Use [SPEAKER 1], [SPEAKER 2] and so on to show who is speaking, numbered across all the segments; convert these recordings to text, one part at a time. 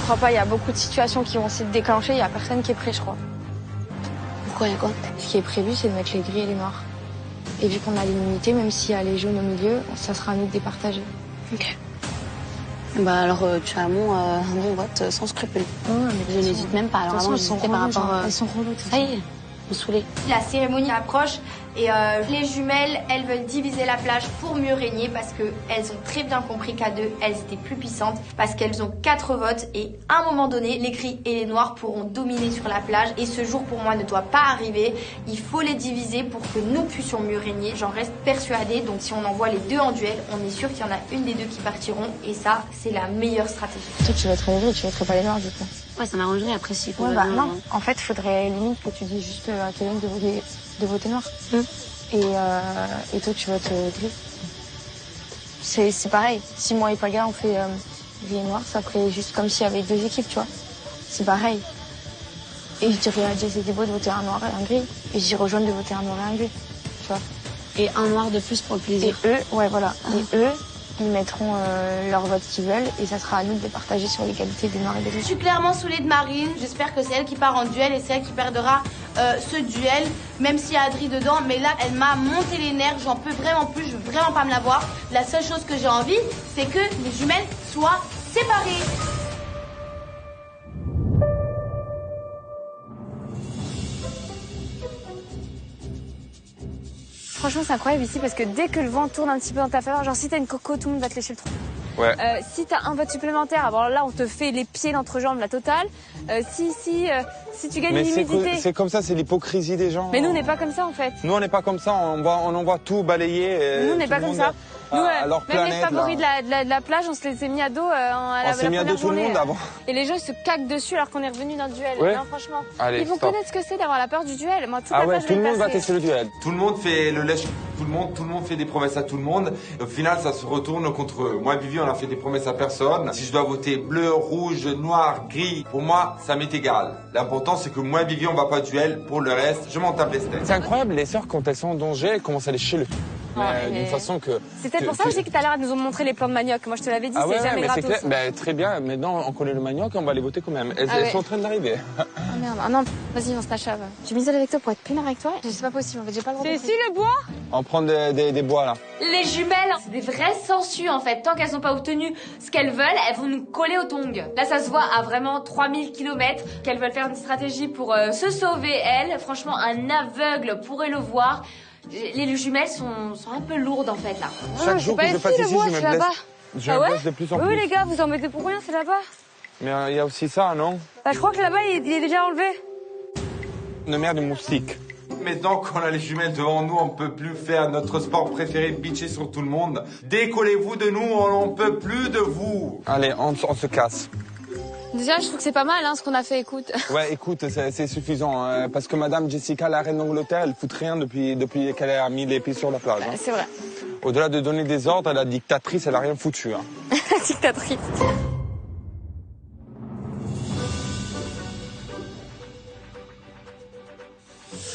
[SPEAKER 1] crois pas, il y a beaucoup de situations qui vont se déclencher, il y a personne qui est prêt, je crois.
[SPEAKER 2] Pourquoi, il y a quoi?
[SPEAKER 1] Ce qui est prévu, c'est de mettre les gris et les noirs. Et vu qu'on a l'immunité, même s'il y a les jaunes au milieu, ça sera à nous de départager.
[SPEAKER 2] Ok. Bah alors, tu as mon vote sans scrupule.
[SPEAKER 1] Ouais, mais
[SPEAKER 2] je n'hésite même pas. Alors avant, j'hésitais par rapport...
[SPEAKER 1] Elles sont reloues.
[SPEAKER 2] Ça y est, me saoulée.
[SPEAKER 3] La cérémonie approche et les jumelles, elles veulent diviser la plage pour mieux régner parce qu'elles ont très bien compris qu'à deux, elles étaient plus puissantes parce qu'elles ont 4 votes et à un moment donné, les gris et les noirs pourront dominer sur la plage et ce jour pour moi ne doit pas arriver. Il faut les diviser pour que nous puissions mieux régner. J'en reste persuadée. Donc si on envoie les deux en duel, on est sûr qu'il y en a une des deux qui partiront et ça, c'est la meilleure stratégie.
[SPEAKER 1] Toi, tu voterais les gris, tu voterais pas les noirs du coup.
[SPEAKER 2] Ouais, ça m'arrangerait après si.
[SPEAKER 1] Ouais, bah non. En fait, il faudrait limite que tu dises juste à Kevin de voter noir. Et toi, tu votes gris. C'est pareil. Si moi et Paga, on fait gris et noir, ça ferait juste comme s'il y avait 2 équipes, tu vois. C'est pareil. Et je dirais à Jess et Thibaut de voter un noir et un gris. Et je dirais aux jaunes de voter un noir et un gris. Tu vois.
[SPEAKER 2] Et un noir de plus pour le plaisir.
[SPEAKER 1] Et eux, ouais, voilà. Et eux, ils mettront leur vote qu'ils veulent et ça sera à nous de départager sur l'égalité des noirs et des gris.
[SPEAKER 3] Je suis clairement saoulée de Marine. J'espère que c'est elle qui part en duel et c'est elle qui perdra ce duel, même s'il y a Adri dedans. Mais là, elle m'a monté les nerfs. J'en peux vraiment plus. Je veux vraiment pas me la voir. La seule chose que j'ai envie, c'est que les jumelles soient séparées.
[SPEAKER 4] Franchement, c'est incroyable ici parce que dès que le vent tourne un petit peu dans ta faveur, genre si t'as une coco, tout le monde va te lécher le tronc.
[SPEAKER 5] Ouais.
[SPEAKER 4] Si t'as un vote supplémentaire, alors là, on te fait les pieds d'entrejambe, la totale. Si tu gagnes
[SPEAKER 5] Mais
[SPEAKER 4] l'humidité.
[SPEAKER 5] c'est comme ça, c'est l'hypocrisie des gens.
[SPEAKER 4] Mais nous, on n'est pas comme ça en fait.
[SPEAKER 5] Nous, on n'est pas comme ça, on envoie tout balayer.
[SPEAKER 4] Nous, on n'est pas comme ça. Nous,
[SPEAKER 5] alors
[SPEAKER 4] même les favoris de la plage, on se les est mis à dos à la
[SPEAKER 5] s'est mis à dos
[SPEAKER 4] première
[SPEAKER 5] tout le
[SPEAKER 4] journée.
[SPEAKER 5] monde avant.
[SPEAKER 4] Et les gens, ils se caquent dessus alors qu'on est revenu d'un duel.
[SPEAKER 5] Ouais.
[SPEAKER 4] Non, franchement.
[SPEAKER 5] Allez,
[SPEAKER 4] Ils vont
[SPEAKER 5] stop.
[SPEAKER 4] connaître ce que c'est d'avoir la peur du duel. Moi, toute
[SPEAKER 5] Ah
[SPEAKER 4] la
[SPEAKER 5] ouais,
[SPEAKER 4] plage,
[SPEAKER 5] tout
[SPEAKER 4] je
[SPEAKER 5] le
[SPEAKER 4] vais
[SPEAKER 5] monde va
[SPEAKER 4] passer.
[SPEAKER 5] tester le duel.
[SPEAKER 6] Tout le monde fait le lèche, tout le monde fait des promesses à tout le monde. Au final, ça se retourne contre eux. Moi et Vivi, on a fait des promesses à personne. Si je dois voter bleu, rouge, noir, gris, pour moi, ça m'est égal. L'important, c'est que moi et Vivi, on va pas duel. Pour le reste, je m'en tape les steaks.
[SPEAKER 5] C'est incroyable, les sœurs, quand elles sont en danger, elles commencent à lécher le. D'une façon que.
[SPEAKER 4] C'est peut-être pour ça aussi que tout à l'heure, elles nous ont montré les plans de manioc. Moi, je te l'avais dit,
[SPEAKER 5] Ah ouais,
[SPEAKER 4] c'est jamais
[SPEAKER 5] mais c'est
[SPEAKER 4] gratos.
[SPEAKER 5] clair. Bah, très bien, maintenant on connaît le manioc, on va les voter quand même. Elles
[SPEAKER 4] ouais.
[SPEAKER 5] sont en train d'arriver.
[SPEAKER 4] Ah merde, ah non, vas-y, on se t'achève. J'ai mis ça avec toi pour être peinard avec toi. C'est pas possible, en fait, j'ai pas le droit. C'est ici le bois?
[SPEAKER 5] On prend des bois là.
[SPEAKER 7] Les jumelles, c'est des vraies sangsues en fait. Tant qu'elles n'ont pas obtenu ce qu'elles veulent, elles vont nous coller aux tongs. Là, ça se voit à vraiment 3000 km qu'elles veulent faire une stratégie pour se sauver, elles. Franchement, un aveugle pourrait le voir. Les jumelles sont un peu lourdes en fait là.
[SPEAKER 5] Chaque jour que je passe ici, je me blesse. Je me blesse de plus en plus.
[SPEAKER 4] Oui, les gars, vous en mettez pour rien, c'est là-bas.
[SPEAKER 5] Mais il y a aussi ça, non?
[SPEAKER 4] Bah, je crois que là-bas, il est déjà enlevé.
[SPEAKER 5] Une merde de moustique.
[SPEAKER 6] Maintenant qu'on a les jumelles devant nous, on peut plus faire notre sport préféré, bitcher sur tout le monde. Décollez-vous de nous, on n'en peut plus de vous.
[SPEAKER 5] Allez, on se casse.
[SPEAKER 4] Déjà, je trouve que c'est pas mal, hein, ce qu'on a fait, écoute.
[SPEAKER 5] Ouais, écoute, c'est suffisant. Parce que Madame Jessica, la reine d'Angleterre, elle fout rien depuis qu'elle a mis les pieds sur la plage. Hein.
[SPEAKER 4] C'est vrai.
[SPEAKER 5] Au-delà de donner des ordres, la dictatrice, elle a rien foutu. Hein.
[SPEAKER 4] Dictatrice.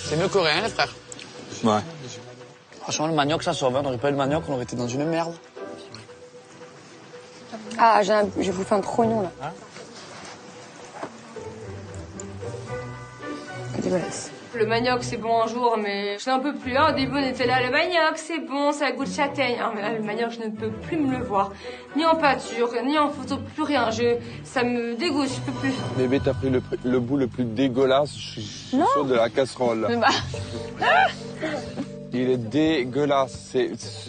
[SPEAKER 8] C'est mieux que rien, les frères.
[SPEAKER 5] Ouais.
[SPEAKER 8] Franchement, le manioc, ça sauve. On n'aurait pas eu le manioc, on aurait été dans une merde.
[SPEAKER 1] Ah, j'ai bouffé un trop long là.
[SPEAKER 8] Hein?
[SPEAKER 1] Dégueulasse.
[SPEAKER 7] Le manioc, c'est bon un jour, mais je n'en peux plus. Au début, on était là, le manioc, c'est bon, ça goûte châtaigne. Mais là, le manioc, je ne peux plus me le voir. Ni en pâture, ni en photo, plus rien. Ça me dégoûte, je peux plus.
[SPEAKER 5] Bébé, t'as pris le bout le plus dégueulasse chaud de la casserole. Il est dégueulasse.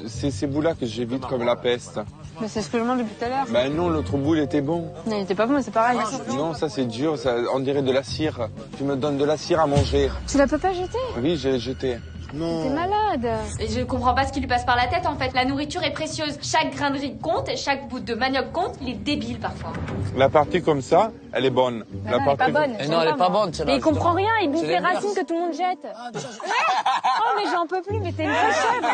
[SPEAKER 5] C'est ces bouts-là que j'évite comme la peste.
[SPEAKER 4] Mais c'est ce que je mange depuis tout à l'heure.
[SPEAKER 5] Ben non, l'autre bout, il était bon.
[SPEAKER 4] Non, il était pas bon, mais c'est pareil.
[SPEAKER 5] Non, ça c'est dur, ça, on dirait de la cire. Tu me donnes de la cire à manger.
[SPEAKER 4] Tu la peux pas jeter?
[SPEAKER 5] Oui, j'ai jeté.
[SPEAKER 4] T'es malade.
[SPEAKER 7] Et je comprends pas ce qui lui passe par la tête en fait. La nourriture est précieuse. Chaque grain de riz compte, chaque bout de manioc compte. Il est débile parfois.
[SPEAKER 5] La partie comme ça, elle est bonne.
[SPEAKER 4] La non, elle est pas bonne.
[SPEAKER 8] Et non, elle est pas bonne,
[SPEAKER 4] Mais il comprend rien, il bouffe les racines que tout le monde jette. Oh, mais j'en peux plus, mais t'es une vraie chèvre.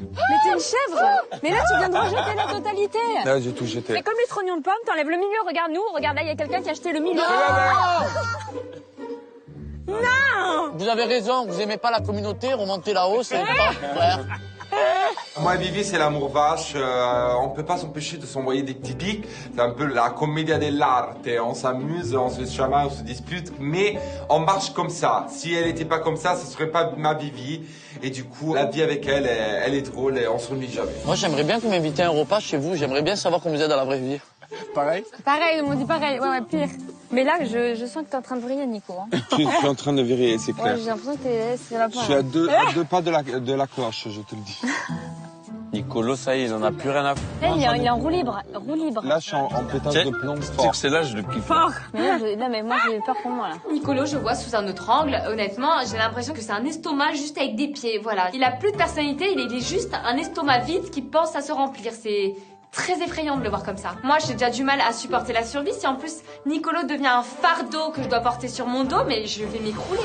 [SPEAKER 4] Mais t'es une chèvre. Mais là, tu viens de rejeter la totalité.
[SPEAKER 5] Là, j'ai tout jeté.
[SPEAKER 4] C'est comme les trognons de pommes, t'enlèves le milieu, regarde nous, regarde là, il y a quelqu'un qui a acheté le milieu. Non!
[SPEAKER 8] Vous avez raison, vous aimez pas la communauté, remontez là-haut, c'est pas frère.
[SPEAKER 6] Moi, Vivi, c'est l'amour vache. On peut pas s'empêcher de s'envoyer des petits pics. C'est un peu la commedia dell'arte. On s'amuse, on se chamaille, on se dispute. Mais on marche comme ça. Si elle était pas comme ça, ce serait pas ma Vivi. Et du coup, la vie avec elle, elle est drôle et on s'ennuie jamais.
[SPEAKER 8] Moi, j'aimerais bien que vous m'invitez à un repas chez vous. J'aimerais bien savoir comment vous êtes dans la vraie vie.
[SPEAKER 5] Pareil?
[SPEAKER 4] Pareil, ils m'ont dit pareil. Ouais, pire. Mais là, je sens que t'es en train de vriller, Nico. Hein.
[SPEAKER 5] Je suis en train de virer, c'est clair.
[SPEAKER 4] Ouais, j'ai l'impression que c'est la
[SPEAKER 5] Je suis à deux pas de la cloche, je te le dis.
[SPEAKER 9] Nicolo, ça y est, il en a plus rien à foutre.
[SPEAKER 4] Il est en roue libre.
[SPEAKER 5] Là, je suis en pétage de plomb
[SPEAKER 9] Tu sais
[SPEAKER 5] fort.
[SPEAKER 9] que c'est là, je le kiffe.
[SPEAKER 4] Fort. Mais moi, j'ai peur pour moi, là.
[SPEAKER 7] Nicolo, je vois sous un autre angle. Honnêtement, j'ai l'impression que c'est un estomac juste avec des pieds. Voilà. Il a plus de personnalité, il est juste un estomac vide qui pense à se remplir. C'est très effrayant de le voir comme ça. Moi, j'ai déjà du mal à supporter la survie. Si en plus Nicolo devient un fardeau que je dois porter sur mon dos, mais je vais m'écrouler.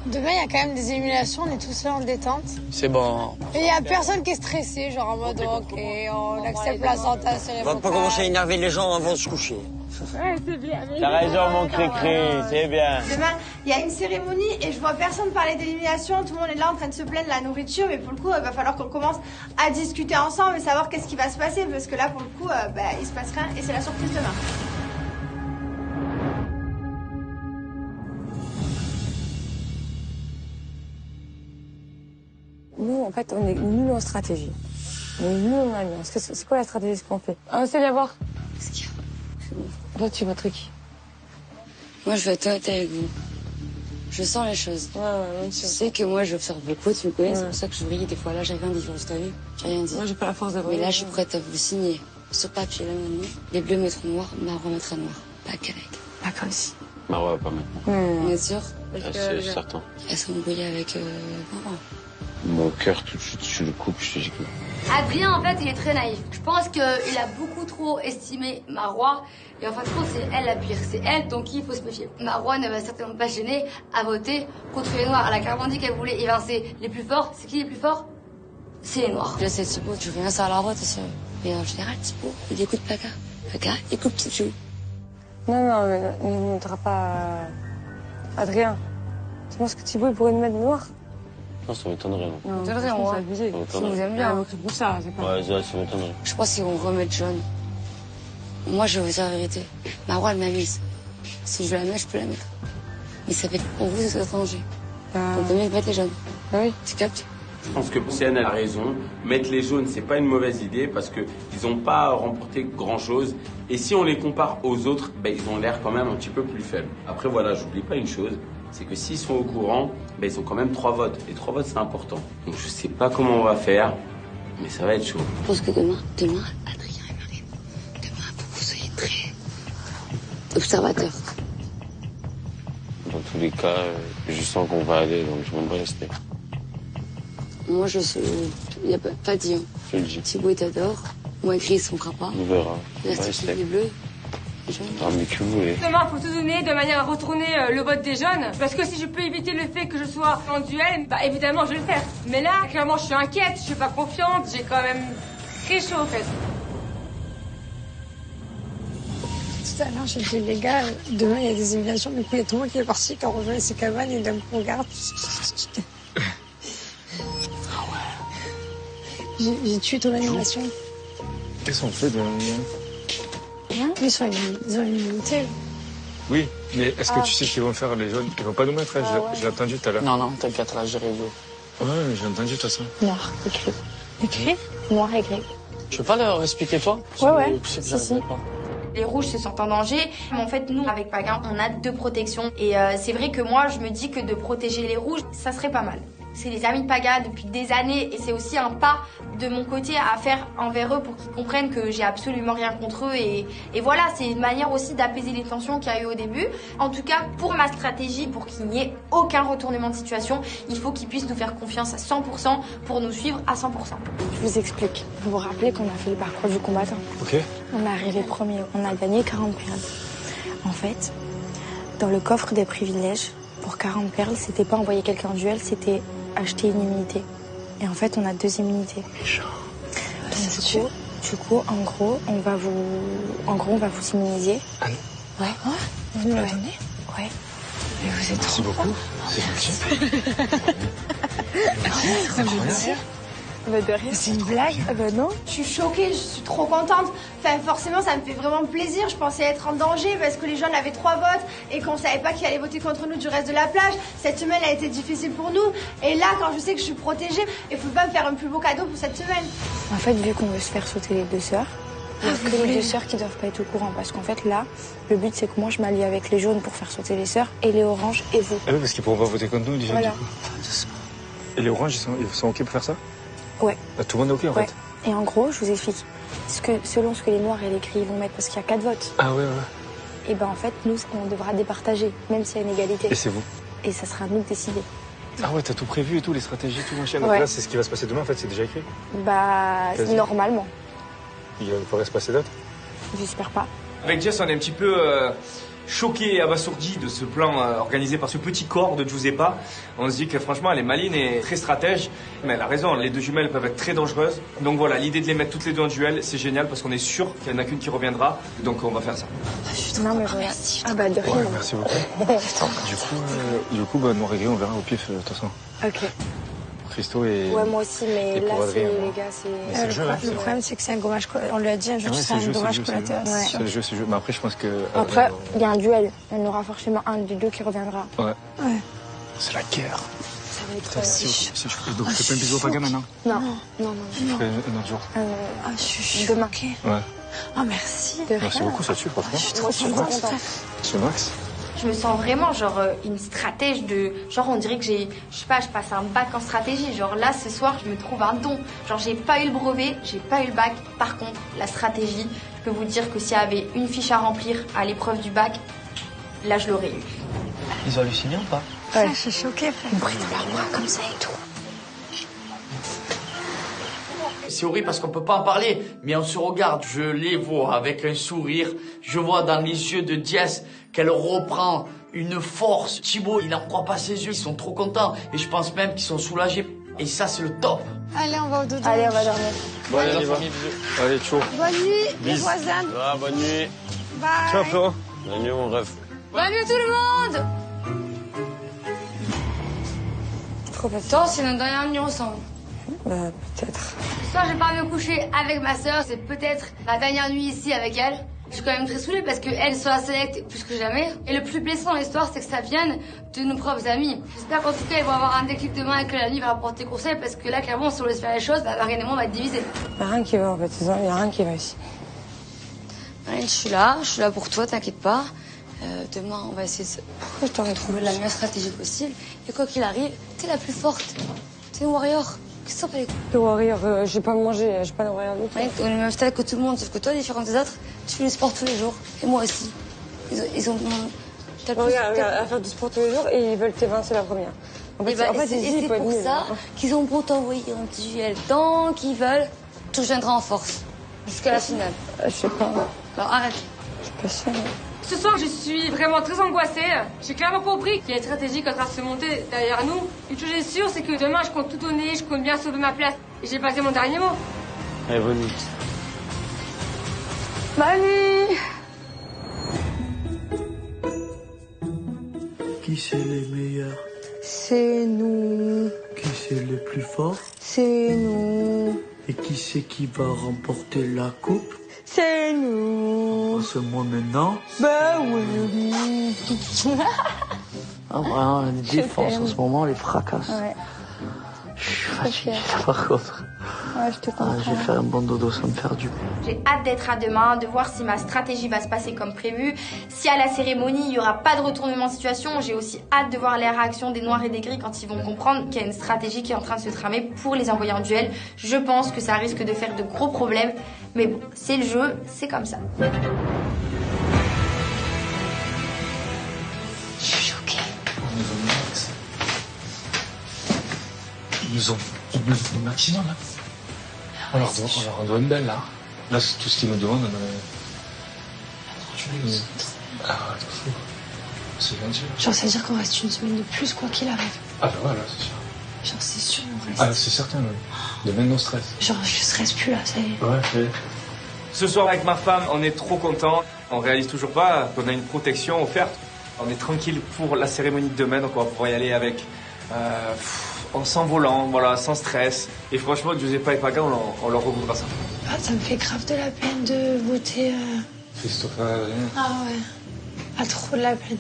[SPEAKER 10] Demain, il y a quand même des émulations, on est tous là en détente.
[SPEAKER 8] C'est bon.
[SPEAKER 10] Et il y a personne qui est stressé, genre en mode ok, on accepte la sentence.
[SPEAKER 11] On va pas commencer à énerver les gens avant de se coucher.
[SPEAKER 4] Ouais, c'est bien.
[SPEAKER 9] T'as raison, mon cri-cri, c'est bien.
[SPEAKER 3] Demain, il y a une cérémonie et je vois personne parler d'élimination. Tout le monde est là en train de se plaindre de la nourriture. Mais pour le coup, il va falloir qu'on commence à discuter ensemble et savoir qu'est-ce qui va se passer. Parce que là, pour le coup, il se passe rien et c'est la surprise demain.
[SPEAKER 4] Nous, en fait, on est nuls en stratégie. On est nuls en alliance. C'est quoi la stratégie qu'on fait? Ah, c'est bien voir.
[SPEAKER 2] Qu'est-ce qu'il y a?
[SPEAKER 4] Toi, tu vas truc.
[SPEAKER 2] Moi, je vais être honnête avec vous. Je sens les choses.
[SPEAKER 4] Ouais,
[SPEAKER 2] Tu sais que moi, j'observe beaucoup, tu me connais, c'est pour ça que je brille des fois. Là, j'ai rien dit, t'as vu? J'ai rien dit.
[SPEAKER 4] Moi, j'ai pas la force de
[SPEAKER 2] Mais là, je suis prête à vous signer. Sur papier, là, maintenant. Les bleus mettront noir, Marois mettra noir. Pas qu'avec.
[SPEAKER 4] Pas comme si.
[SPEAKER 9] Marois, pas maintenant.
[SPEAKER 2] On est sûr?
[SPEAKER 9] C'est certain.
[SPEAKER 2] Elles sont embrouillées avec Marois.
[SPEAKER 9] Mon cœur, tout de suite, je le coupe, je te dis que...
[SPEAKER 3] Adrien, en fait, il est très naïf. Je pense qu'il a beaucoup trop estimé Marois. Et en fin de compte, c'est elle la pire. C'est elle dont il faut se méfier. Marois ne va certainement pas gêner à voter contre les Noirs. Elle a carrément dit qu'elle voulait évincer les plus forts. C'est qui les plus forts? C'est les Noirs.
[SPEAKER 2] Là, c'est Thibaut, tu reviens ça à la route, c'est... Mais en général, Thibaut, il écoute Paca. Paca, écoute Pichou.
[SPEAKER 4] Non, mais il ne montrera pas Adrien. Tu penses que Thibaut, il pourrait nous mettre noir?
[SPEAKER 9] Non, ça m'étonnerait.
[SPEAKER 4] Non, c'est vrai, on va abuser.
[SPEAKER 9] Ça
[SPEAKER 4] Ils aiment bien. C'est pour ça, c'est pas...
[SPEAKER 9] Ouais, ça m'étonnerait.
[SPEAKER 2] Je pense qu'ils vont remettre jaune. Moi, je vais vous dire la vérité. Marois, elle m'a mise. Si je veux la mettre, je peux la mettre. Mais ça fait pour vous, c'est étranger. Donc, mieux de mettre les jaunes.
[SPEAKER 4] Oui.
[SPEAKER 2] Tu captes?
[SPEAKER 12] Je pense que Sienne a raison. Mettre les jaunes, c'est pas une mauvaise idée parce que ils n'ont pas remporté grand-chose. Et si on les compare aux autres, ils ont l'air quand même un petit peu plus faibles. Après, voilà, j'oublie pas une chose, c'est que s'ils sont au courant, ils ont quand même 3 votes. Et 3 votes, c'est important. Donc je sais pas comment on va faire, mais ça va être chaud.
[SPEAKER 2] Je pense que demain, Adrien et Marine, demain, pour que vous soyez très observateurs.
[SPEAKER 9] Dans tous les cas, je sens qu'on va aller, donc je m'en vais rester.
[SPEAKER 2] Moi, il n'y a pas dit. Hein.
[SPEAKER 9] Je le dis.
[SPEAKER 2] Thibaut, il t'adore. Moi, Chris, on ne fera pas.
[SPEAKER 9] On verra.
[SPEAKER 2] Il reste les bleus.
[SPEAKER 9] Ah, mais que vous voulez.
[SPEAKER 4] Demain, faut tout donner de manière à retourner le vote des jeunes. Parce que si je peux éviter le fait que je sois en duel, évidemment, je vais le faire. Mais là, clairement, je suis inquiète, je suis pas confiante, j'ai quand même très chaud, en fait.
[SPEAKER 10] Tout à l'heure, j'ai dit, les gars, demain, il y a des éliminations, mais il y a tout le monde qui est parti, qui a rejoint ses cabanes, et donc, on regarde. J'ai tué ton animation.
[SPEAKER 13] Qu'est-ce qu'on fait de l'animation?
[SPEAKER 10] Ils ont une immunité.
[SPEAKER 13] Oui, mais est-ce que tu sais qu'ils vont faire les jaunes? Ils vont pas nous mettre, j'ai entendu tout à l'heure.
[SPEAKER 8] Non, t'inquiète, là, j'ai rêvé.
[SPEAKER 13] Ouais, j'ai entendu tout ça.
[SPEAKER 10] Noir et gris. Écrit? Noir et gris.
[SPEAKER 8] Tu veux pas leur expliquer, toi?
[SPEAKER 10] Ouais.
[SPEAKER 8] Si.
[SPEAKER 3] Les rouges se sentent en danger. Mais en fait, nous, avec Paga, on a 2 protections. Et c'est vrai que moi, je me dis que de protéger les rouges, ça serait pas mal. C'est les amis de Paga depuis des années et c'est aussi un pas de mon côté à faire envers eux pour qu'ils comprennent que j'ai absolument rien contre eux. Et voilà, c'est une manière aussi d'apaiser les tensions qu'il y a eu au début. En tout cas, pour ma stratégie, pour qu'il n'y ait aucun retournement de situation, il faut qu'ils puissent nous faire confiance à 100% pour nous suivre à 100%.
[SPEAKER 1] Je vous explique. Vous vous rappelez qu'on a fait le parcours du combattant?
[SPEAKER 13] Ok.
[SPEAKER 1] On est arrivé premier, on a gagné 40 perles. En fait, dans le coffre des privilèges, pour 40 perles, c'était pas envoyer quelqu'un en duel, c'était acheter une immunité. Et en fait, on a 2 immunités. Du coup, en gros, on va vous immuniser.
[SPEAKER 13] Ah non.
[SPEAKER 1] Ouais. Vous nous le donnez? Ouais.
[SPEAKER 10] Mais vous êtes
[SPEAKER 13] Merci beaucoup. C'est gentil.
[SPEAKER 10] Ça me plaisir.
[SPEAKER 1] Bah de rien.
[SPEAKER 10] C'est une blague?
[SPEAKER 1] Ah bah non.
[SPEAKER 3] Je suis choquée, je suis trop contente. Enfin, forcément, ça me fait vraiment plaisir. Je pensais être en danger parce que les jeunes avaient 3 votes et qu'on savait pas qui allait voter contre nous du reste de la plage. Cette semaine a été difficile pour nous. Et là, quand je sais que je suis protégée, il faut pas me faire un plus beau cadeau pour cette semaine.
[SPEAKER 1] En fait, vu qu'on veut se faire sauter les 2 sœurs, il y a que les 2 sœurs qui doivent pas être au courant. Parce qu'en fait, là, le but, c'est que moi, je m'allie avec les jaunes pour faire sauter les sœurs et les oranges et vous.
[SPEAKER 13] Ah oui, parce qu'ils pourront pas voter contre nous, déjà.
[SPEAKER 1] Voilà.
[SPEAKER 13] Du coup. Et les oranges, ils sont OK pour faire ça?
[SPEAKER 1] Ouais.
[SPEAKER 13] Ah, tout le monde est OK, en fait?
[SPEAKER 1] Et en gros, je vous explique. Selon ce que les noirs et les gris vont mettre, parce qu'il y a 4 votes.
[SPEAKER 13] Ah ouais.
[SPEAKER 1] Et ben en fait, nous, on devra départager, même s'il y a une égalité.
[SPEAKER 13] Et c'est vous?
[SPEAKER 1] Et ça sera à nous de décider.
[SPEAKER 13] Ah ouais, t'as tout prévu et tout, les stratégies, tout machin. Donc
[SPEAKER 1] Ouais.
[SPEAKER 13] là, c'est ce qui va se passer demain, en fait, c'est déjà écrit?
[SPEAKER 1] Bah,
[SPEAKER 13] Quasi.
[SPEAKER 1] normalement.
[SPEAKER 13] Il pourrait se passer d'autres?
[SPEAKER 1] J'espère pas.
[SPEAKER 14] Avec Jess, on est un petit peu choqués et abasourdis de ce plan organisé par ce petit corps de Giuseppa. On se dit que franchement, elle est maligne et très stratège. Mais elle a raison, les 2 jumelles peuvent être très dangereuses. Donc voilà, l'idée de les mettre toutes les 2 en duel, c'est génial parce qu'on est sûr qu'il n'y en a qu'une qui reviendra. Donc on va faire ça.
[SPEAKER 1] Non, mais voilà. Ah bah de rien.
[SPEAKER 13] Ouais, merci beaucoup. Du coup, noir et gris, on verra au pif, de toute façon.
[SPEAKER 1] Ok.
[SPEAKER 13] Christo et...
[SPEAKER 1] Ouais, moi aussi, mais
[SPEAKER 13] et
[SPEAKER 1] là,
[SPEAKER 13] pour
[SPEAKER 1] c'est
[SPEAKER 13] Adrien,
[SPEAKER 1] les gars, c'est...
[SPEAKER 13] c'est le jeu, hein,
[SPEAKER 10] Le problème, c'est que c'est un gommage. On lui a dit un jour
[SPEAKER 13] Ouais,
[SPEAKER 10] que c'est un dommage collatéral.
[SPEAKER 13] c'est le jeu. Mais après, je pense que...
[SPEAKER 1] Après, il y a un duel. Il y en aura forcément un des 2 qui reviendra.
[SPEAKER 13] Ouais.
[SPEAKER 10] Ouais.
[SPEAKER 13] C'est la guerre.
[SPEAKER 1] Ça va être...
[SPEAKER 13] Putain, donc, je fais pas un bisou au Paga maintenant?
[SPEAKER 1] Non.
[SPEAKER 13] Je ferai un autre jour.
[SPEAKER 10] Ah, je suis
[SPEAKER 1] demain.
[SPEAKER 13] Ouais.
[SPEAKER 10] Oh, merci.
[SPEAKER 13] Merci beaucoup, ça tue, franchement.
[SPEAKER 10] Je suis trop
[SPEAKER 1] contente.
[SPEAKER 13] C'est Max.
[SPEAKER 3] Je me sens vraiment genre une stratège de... Genre on dirait que j'ai... Je sais pas, je passe un bac en stratégie. Genre là, ce soir, je me trouve un don. Genre j'ai pas eu le brevet, j'ai pas eu le bac. Par contre, la stratégie, je peux vous dire que s'il y avait une fiche à remplir à l'épreuve du bac, là, je l'aurais eu.
[SPEAKER 11] Ils ont halluciné ou pas?
[SPEAKER 10] Ça, je suis choquée, frère.
[SPEAKER 1] Ils brillent leur main comme ça et tout.
[SPEAKER 11] C'est horrible parce qu'on peut pas en parler, mais on se regarde. Je les vois avec un sourire. Je vois dans les yeux de Jess qu'elle reprend une force. Thibaut, il n'en croit pas ses yeux. Ils sont trop contents. Et je pense même qu'ils sont soulagés. Et ça, c'est le top.
[SPEAKER 10] Allez, on va au dodo.
[SPEAKER 1] Allez, on va dormir.
[SPEAKER 13] Bon, allez, on y va. Allez, ciao.
[SPEAKER 10] Bonne nuit, les
[SPEAKER 9] Bis.
[SPEAKER 10] voisins.
[SPEAKER 9] Ah, bonne nuit.
[SPEAKER 10] Bye.
[SPEAKER 13] Ciao, frérot.
[SPEAKER 9] Bonne nuit, mon rêve.
[SPEAKER 7] Bonne nuit tout le monde.
[SPEAKER 1] Trop facile.
[SPEAKER 2] Toi, c'est notre dernière nuit ensemble.
[SPEAKER 1] Bah, peut-être.
[SPEAKER 3] Ce soir, je vais pas me coucher avec ma sœur. C'est peut-être ma dernière nuit ici avec elle. Je suis quand même très saoulée parce qu'elle sur la select plus que jamais. Et le plus blessant dans l'histoire, c'est que ça vienne de nos propres amis. J'espère qu'en tout cas, ils vont avoir un déclic demain et que la nuit va apporter conseil parce que là, clairement, si on laisse faire les choses, Marianne et moi, on va être divisés.
[SPEAKER 1] Il n'y a rien qui va, en fait. Il n'y a rien qui va ici.
[SPEAKER 2] Marianne, je suis là pour toi, t'inquiète pas. Demain, on va essayer de
[SPEAKER 1] Pourquoi je t'aurais
[SPEAKER 2] trouver la meilleure stratégie possible. Et quoi qu'il arrive, t'es la plus forte. T'es une warrior. Qu'est-ce que t'en fais les coups?
[SPEAKER 1] Le warrior, j'ai pas mangé, j'ai pas de warrior du tout.
[SPEAKER 2] Marianne, on est le même stade que tout le monde, sauf que toi, différent des autres, tu fais du sport tous les jours. Et moi aussi. Ils ont t'as le plus-
[SPEAKER 1] Regarde, à faire du sport tous les jours et ils veulent t'évincer la première. En fait,
[SPEAKER 2] Et bah,
[SPEAKER 1] en fait,
[SPEAKER 2] c'est
[SPEAKER 1] ici, il faut être
[SPEAKER 2] pour
[SPEAKER 1] nul,
[SPEAKER 2] ça
[SPEAKER 1] hein.
[SPEAKER 2] qu'ils ont beau t'envoyer en duel tant qu'ils veulent, tu reviendras en force. Jusqu'à la finale.
[SPEAKER 1] Je sais pas.
[SPEAKER 2] Alors arrête.
[SPEAKER 1] Je suis pas sûre.
[SPEAKER 4] Ce soir, je suis vraiment très angoissée. J'ai clairement compris qu'il y a une stratégie qui est en train de se monter derrière nous. Une chose est sûre, c'est que demain, je compte tout donner, je compte bien sauver ma place. Et j'ai passé mon dernier mot.
[SPEAKER 9] Allez, bonne nuit.
[SPEAKER 1] Bonne nuit.
[SPEAKER 15] Qui c'est les meilleurs?
[SPEAKER 1] C'est nous.
[SPEAKER 15] Qui c'est les plus forts?
[SPEAKER 1] C'est nous.
[SPEAKER 15] Et qui c'est qui va remporter la coupe?
[SPEAKER 1] C'est nous.
[SPEAKER 15] C'est moi maintenant?
[SPEAKER 1] Bah oui.
[SPEAKER 15] Ah, vraiment, les défenses en ce moment, les fracasses.
[SPEAKER 1] Ouais.
[SPEAKER 15] Je suis fatigué, par contre.
[SPEAKER 1] Ouais, je te comprends.
[SPEAKER 15] Je vais faire un bon dodo, ça me faire du bien.
[SPEAKER 3] J'ai hâte d'être à demain, de voir si ma stratégie va se passer comme prévu. Si à la cérémonie, il n'y aura pas de retournement de situation, j'ai aussi hâte de voir les réactions des noirs et des gris quand ils vont comprendre qu'il y a une stratégie qui est en train de se tramer pour les envoyer en duel. Je pense que ça risque de faire de gros problèmes. Mais bon, c'est le jeu, c'est comme ça.
[SPEAKER 1] Je suis choquée.
[SPEAKER 13] Ils nous ont mis maintenant, là. On leur doit une belle, là. Là, c'est tout ce qu'ils nous demandent. Ah, t'es fou. C'est gentil.
[SPEAKER 10] Genre, ça veut dire qu'on reste une semaine de plus, quoi qu'il arrive.
[SPEAKER 13] Ah, bah voilà, c'est sûr.
[SPEAKER 10] Genre, c'est sûr, on reste.
[SPEAKER 13] Ah, c'est certain, oui. De même non stress.
[SPEAKER 10] Genre, je stresse plus, là, ça y est.
[SPEAKER 13] Ouais.
[SPEAKER 14] Ce soir, avec ma femme, on est trop contents. On réalise toujours pas qu'on a une protection offerte. On est tranquille pour la cérémonie de demain, donc on va pouvoir y aller avec en s'envolant, voilà, sans stress. Et franchement, Giuseppa et Paga, on leur revoudra ça.
[SPEAKER 10] Ah, ça me fait grave de la peine de voter.
[SPEAKER 13] Christopher, Adrien.
[SPEAKER 10] Ah ouais. Ah, trop de la peine.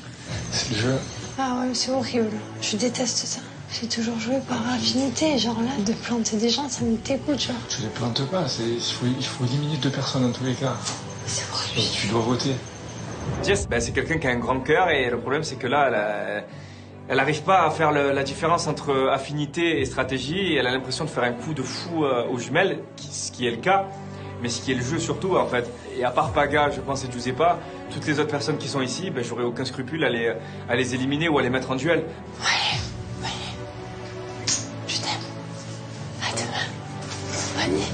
[SPEAKER 13] C'est le jeu.
[SPEAKER 10] Ah ouais, c'est horrible. Je déteste ça. J'ai toujours joué par affinité. Genre là, de planter des gens, ça me dégoûte, genre.
[SPEAKER 13] Tu les plantes pas, il faut éliminer 2 personnes dans tous les cas.
[SPEAKER 10] C'est horrible.
[SPEAKER 13] Tu dois voter.
[SPEAKER 14] Jess, c'est quelqu'un qui a un grand cœur et le problème c'est que là, elle n'arrive pas à faire la différence entre affinité et stratégie et elle a l'impression de faire un coup de fou aux jumelles, ce qui est le cas, mais ce qui est le jeu surtout en fait. Et à part Paga, je pense, et Giuseppa, toutes les autres personnes qui sont ici, j'aurais aucun scrupule à les éliminer ou à les mettre en duel.
[SPEAKER 10] Ouais. Je t'aime. À demain. Bonne nuit.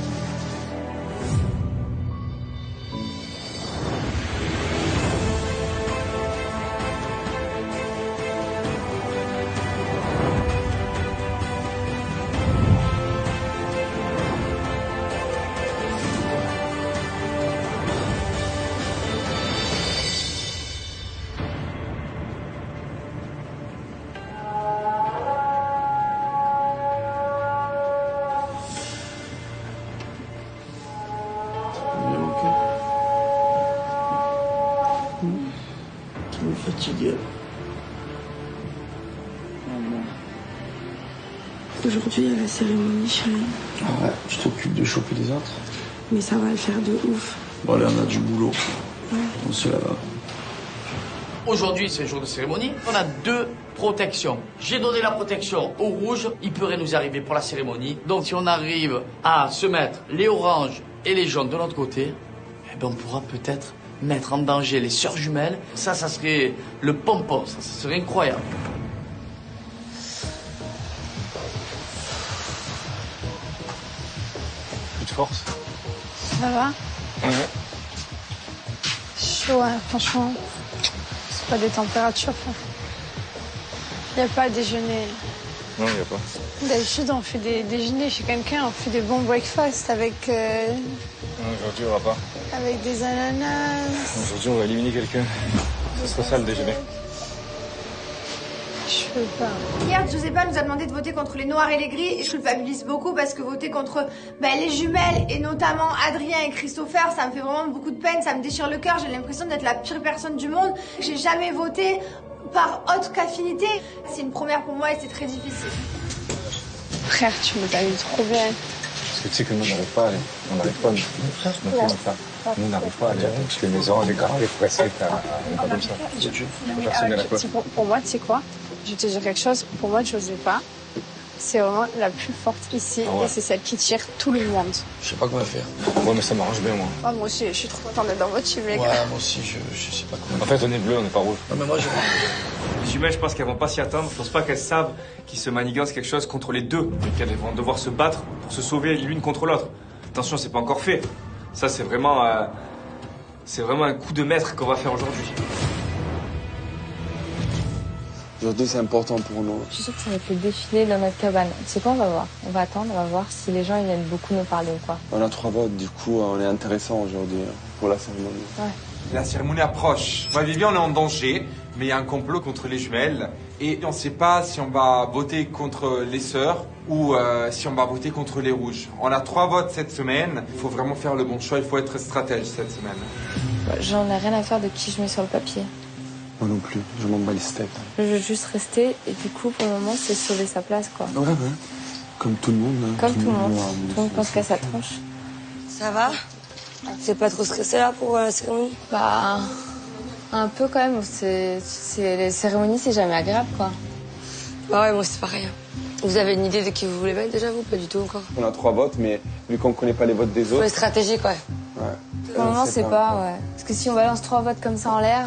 [SPEAKER 15] Tu me fatigues.
[SPEAKER 16] Aujourd'hui, il y a la cérémonie, chérie.
[SPEAKER 15] Ah ouais, tu t'occupes de choper les autres.
[SPEAKER 16] Mais ça va le faire de ouf.
[SPEAKER 15] Bon, allez, on a du boulot.
[SPEAKER 16] Ouais.
[SPEAKER 15] On se lève.
[SPEAKER 11] Aujourd'hui, c'est le jour de cérémonie. On a 2 protections. J'ai donné la protection au rouge. Il pourrait nous arriver pour la cérémonie. Donc, si on arrive à se mettre les oranges et les jaunes de l'autre côté, eh ben, on pourra peut-être mettre en danger les sœurs jumelles. Ça serait le pompon. Ça serait incroyable.
[SPEAKER 13] Plus de force.
[SPEAKER 10] Ça va?
[SPEAKER 13] Ouais.
[SPEAKER 10] Chaud, hein, franchement. C'est pas des températures. Il n'y a pas à déjeuner.
[SPEAKER 13] Non, il n'y a pas.
[SPEAKER 10] D'habitude, on fait des déjeuners chez quelqu'un, on fait des bons breakfasts avec,
[SPEAKER 13] Non, aujourd'hui, il n'y aura pas.
[SPEAKER 10] avec des ananas.
[SPEAKER 13] Aujourd'hui, on va éliminer quelqu'un. Ce sera ça le déjeuner.
[SPEAKER 10] Je peux pas.
[SPEAKER 3] Hier, Giuseppa nous a demandé de voter contre les noirs et les gris. Et je culpabilise beaucoup parce que voter contre les jumelles et notamment Adrien et Christopher, ça me fait vraiment beaucoup de peine, ça me déchire le cœur. J'ai l'impression d'être la pire personne du monde. J'ai jamais voté par autre qu'affinité. C'est une première pour moi et c'est très difficile.
[SPEAKER 10] Frère, tu me as eu trop bien.
[SPEAKER 13] Parce que tu sais que nous, on n'arrive pas à aller. On n'arrive pas, Nous, on n'arrive pas à aller. Parce que les maisons, les gars, les pressés, pas comme ça. Personne n'est d'accord.
[SPEAKER 10] Pour moi, tu sais quoi? Je vais te dire quelque chose. Pour moi, Giuseppa, c'est vraiment la plus forte ici.
[SPEAKER 13] Ah ouais.
[SPEAKER 10] Et c'est celle qui tire tout le monde.
[SPEAKER 15] Je sais pas comment faire.
[SPEAKER 13] Ouais, mais ça m'arrange bien, moi.
[SPEAKER 10] Oh, moi aussi, je suis trop contente d'être dans votre team, les
[SPEAKER 15] Ouais,
[SPEAKER 10] gars.
[SPEAKER 15] moi aussi, je sais pas comment.
[SPEAKER 13] En fait, on est bleu, on n'est pas rouge.
[SPEAKER 15] Non, mais moi,
[SPEAKER 14] Les jumelles, je pense qu'elles vont pas s'y attendre. Je pense pas qu'elles savent qu'ils se manigancent quelque chose contre les deux et qu'elles vont devoir se battre pour se sauver l'une contre l'autre. Attention, c'est pas encore fait. Ça, c'est vraiment un coup de maître qu'on va faire aujourd'hui.
[SPEAKER 5] Aujourd'hui, c'est important pour nous.
[SPEAKER 1] Je suis sûre que ça va être le défilé dans notre cabane. Tu sais quoi, on va voir. On va attendre, on va voir si les gens ils viennent beaucoup nous parler ou quoi.
[SPEAKER 5] On a 3 votes, du coup, on est intéressant aujourd'hui pour la cérémonie.
[SPEAKER 1] Ouais.
[SPEAKER 6] La cérémonie approche. Moi, Vivi, on est en danger, mais il y a un complot contre les jumelles. Et on ne sait pas si on va voter contre les sœurs ou si on va voter contre les rouges. On a 3 votes cette semaine. Il faut vraiment faire le bon choix. Il faut être stratège cette semaine.
[SPEAKER 1] J'en ai rien à faire de qui je mets sur le papier.
[SPEAKER 5] Moi non plus, je m'en bats les steaks.
[SPEAKER 1] Je veux juste rester et du coup, pour le moment, c'est sauver sa place, quoi.
[SPEAKER 5] Ouais. Comme tout le monde. Hein.
[SPEAKER 1] Comme tout le monde. Tout le monde pense qu'à sa tronche.
[SPEAKER 2] Ça va? C'est pas trop stressé là pour la cérémonie?
[SPEAKER 1] Bah, un peu quand même. Les cérémonies, c'est jamais agréable, quoi.
[SPEAKER 2] Bah ouais, moi c'est pareil. Vous avez une idée de qui vous voulez mettre déjà, vous? Pas du tout encore.
[SPEAKER 5] On a 3 votes, mais vu qu'on ne connaît pas les votes des autres...
[SPEAKER 2] Ouais, stratégique, ouais.
[SPEAKER 5] Ouais.
[SPEAKER 1] Pour le moment, c'est pas, ouais. Parce que si on balance 3 votes comme ça en l'air,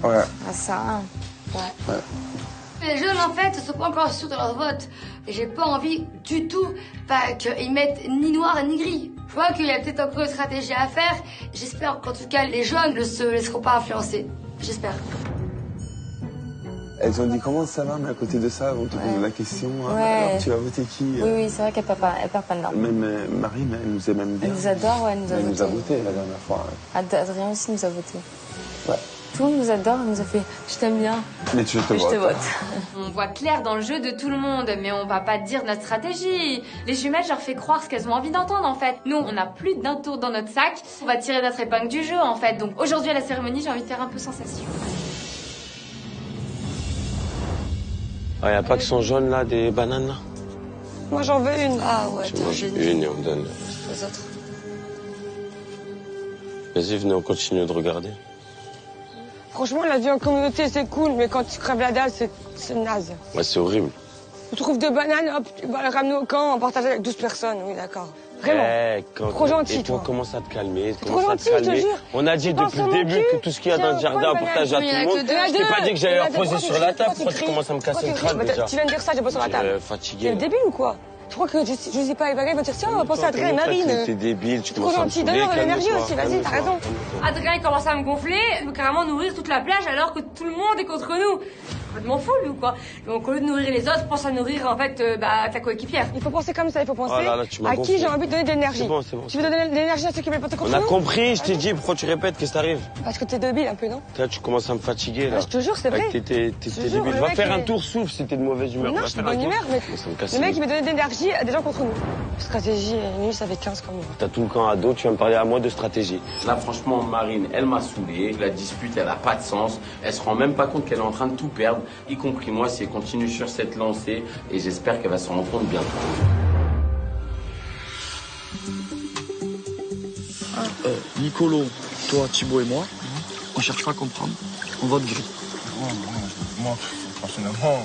[SPEAKER 5] Ouais.
[SPEAKER 1] ça sert à rien.
[SPEAKER 5] Ouais.
[SPEAKER 17] Les jeunes, en fait, ne sont pas encore sûrs de leur vote. Et j'ai pas envie du tout qu'ils mettent ni noir ni gris. Je vois qu'il y a peut-être encore une stratégie à faire. J'espère qu'en tout cas, les jeunes ne se laisseront pas influencer. J'espère.
[SPEAKER 5] Elles ont dit comment ça va, mais à côté de ça, on te pose la question.
[SPEAKER 1] Ouais.
[SPEAKER 5] Alors, tu vas voter qui?
[SPEAKER 1] Oui, c'est vrai qu'elle perd pas de normes.
[SPEAKER 5] Même Marie, mais elle nous aime bien.
[SPEAKER 1] Elle nous adore, ouais, elle nous a voté.
[SPEAKER 5] Elle nous a voté la dernière fois.
[SPEAKER 1] Adrien aussi nous a voté.
[SPEAKER 5] Ouais.
[SPEAKER 7] Tout le monde nous adore, on nous a fait « je t'aime bien ».
[SPEAKER 5] Mais je te vote.
[SPEAKER 7] On voit clair dans le jeu de tout le monde, mais on va pas dire notre stratégie. Les jumelles, je leur fais croire ce qu'elles ont envie d'entendre en fait. Nous, on a plus d'un tour dans notre sac, on va tirer notre épingle du jeu en fait. Donc aujourd'hui à la cérémonie, j'ai envie de faire un peu sensation.
[SPEAKER 9] Ah, y a pas que son jaune là, des bananes là?
[SPEAKER 10] Moi j'en veux une.
[SPEAKER 17] Ah ouais,
[SPEAKER 9] Je mange une et on me donne.
[SPEAKER 17] aux autres.
[SPEAKER 9] Vas-y, venez, on continue de regarder.
[SPEAKER 10] Franchement, la vie en communauté, c'est cool, mais quand tu crèves la dalle, c'est naze.
[SPEAKER 9] Ouais, c'est horrible.
[SPEAKER 10] Tu trouves 2 bananes, hop, tu vas les ramener au camp, en partager avec 12 personnes, oui, d'accord. Vraiment. Trop gentil,
[SPEAKER 9] et toi,
[SPEAKER 10] toi.
[SPEAKER 9] commence à te calmer.
[SPEAKER 10] Trop gentil, je te jure.
[SPEAKER 9] On a dit depuis le début que tout ce qu'il y a dans le jardin, on partage à tout le monde. Je t'ai pas dit que j'allais leur poser sur la table. Pourquoi tu commences à me casser le crâne déjà?
[SPEAKER 10] Tu viens de dire ça, j'ai pas sur la table.
[SPEAKER 9] Fatigué.
[SPEAKER 10] T'es débile ou quoi? Je crois que je sais pas, Eva, il va dire tiens, on va penser à Adrien et Marine.
[SPEAKER 9] T'es débile, tu
[SPEAKER 10] Trop
[SPEAKER 9] commences à me
[SPEAKER 10] gentil,
[SPEAKER 9] saouler.
[SPEAKER 10] donne-leur de l'énergie aussi, vas-y, t'as raison.
[SPEAKER 4] Adrien il commence à me gonfler, il veut carrément nourrir toute la plage alors que tout le monde est contre nous. Complètement fou lui ou quoi? Donc au lieu de nourrir les autres, pense à nourrir en fait ta coéquipière.
[SPEAKER 10] Il faut penser comme ça, il faut penser
[SPEAKER 9] tu m'as
[SPEAKER 10] à
[SPEAKER 9] gonflé.
[SPEAKER 10] qui j'ai envie de donner de l'énergie.
[SPEAKER 9] C'est bon.
[SPEAKER 10] Tu veux donner de l'énergie à ceux qui veulent pas te contre
[SPEAKER 9] On a
[SPEAKER 10] nous?
[SPEAKER 9] compris, je t'ai dit, pourquoi tu répètes, qu'est-ce qui t'arrive?
[SPEAKER 10] Parce que t'es débile un peu, non?
[SPEAKER 9] Là, tu commences à me fatiguer là.
[SPEAKER 10] Je te jure, c'est vrai.
[SPEAKER 9] T'es débile.
[SPEAKER 10] le
[SPEAKER 9] Va
[SPEAKER 10] mec,
[SPEAKER 9] faire un
[SPEAKER 10] il est-
[SPEAKER 9] tour, souffle si t'es de mauvaise humeur.
[SPEAKER 10] Non,
[SPEAKER 9] Va
[SPEAKER 10] je suis de
[SPEAKER 9] faire un
[SPEAKER 10] bonne
[SPEAKER 9] tour.
[SPEAKER 10] humeur, mais
[SPEAKER 9] Ça me casse
[SPEAKER 10] le
[SPEAKER 9] les
[SPEAKER 10] mec, il
[SPEAKER 9] couilles.
[SPEAKER 10] veut donner de l'énergie à des gens contre nous. Stratégie, lui, ça fait 15 comme moi.
[SPEAKER 9] T'as tout le camp à dos, tu vas me parler à moi de stratégie.
[SPEAKER 12] Là, franchement, Marine, elle m'a saoulé. La dispute, elle a pas de sens. Elle se rend même pas compte qu'elle est en train de tout perdre, y compris moi, si elle continue sur cette lancée. Et j'espère qu'elle va se rendre compte bientôt.
[SPEAKER 15] Nicolo, toi, Thibaut et moi, on cherche pas à comprendre. On vote gris.
[SPEAKER 13] Moi, personnellement,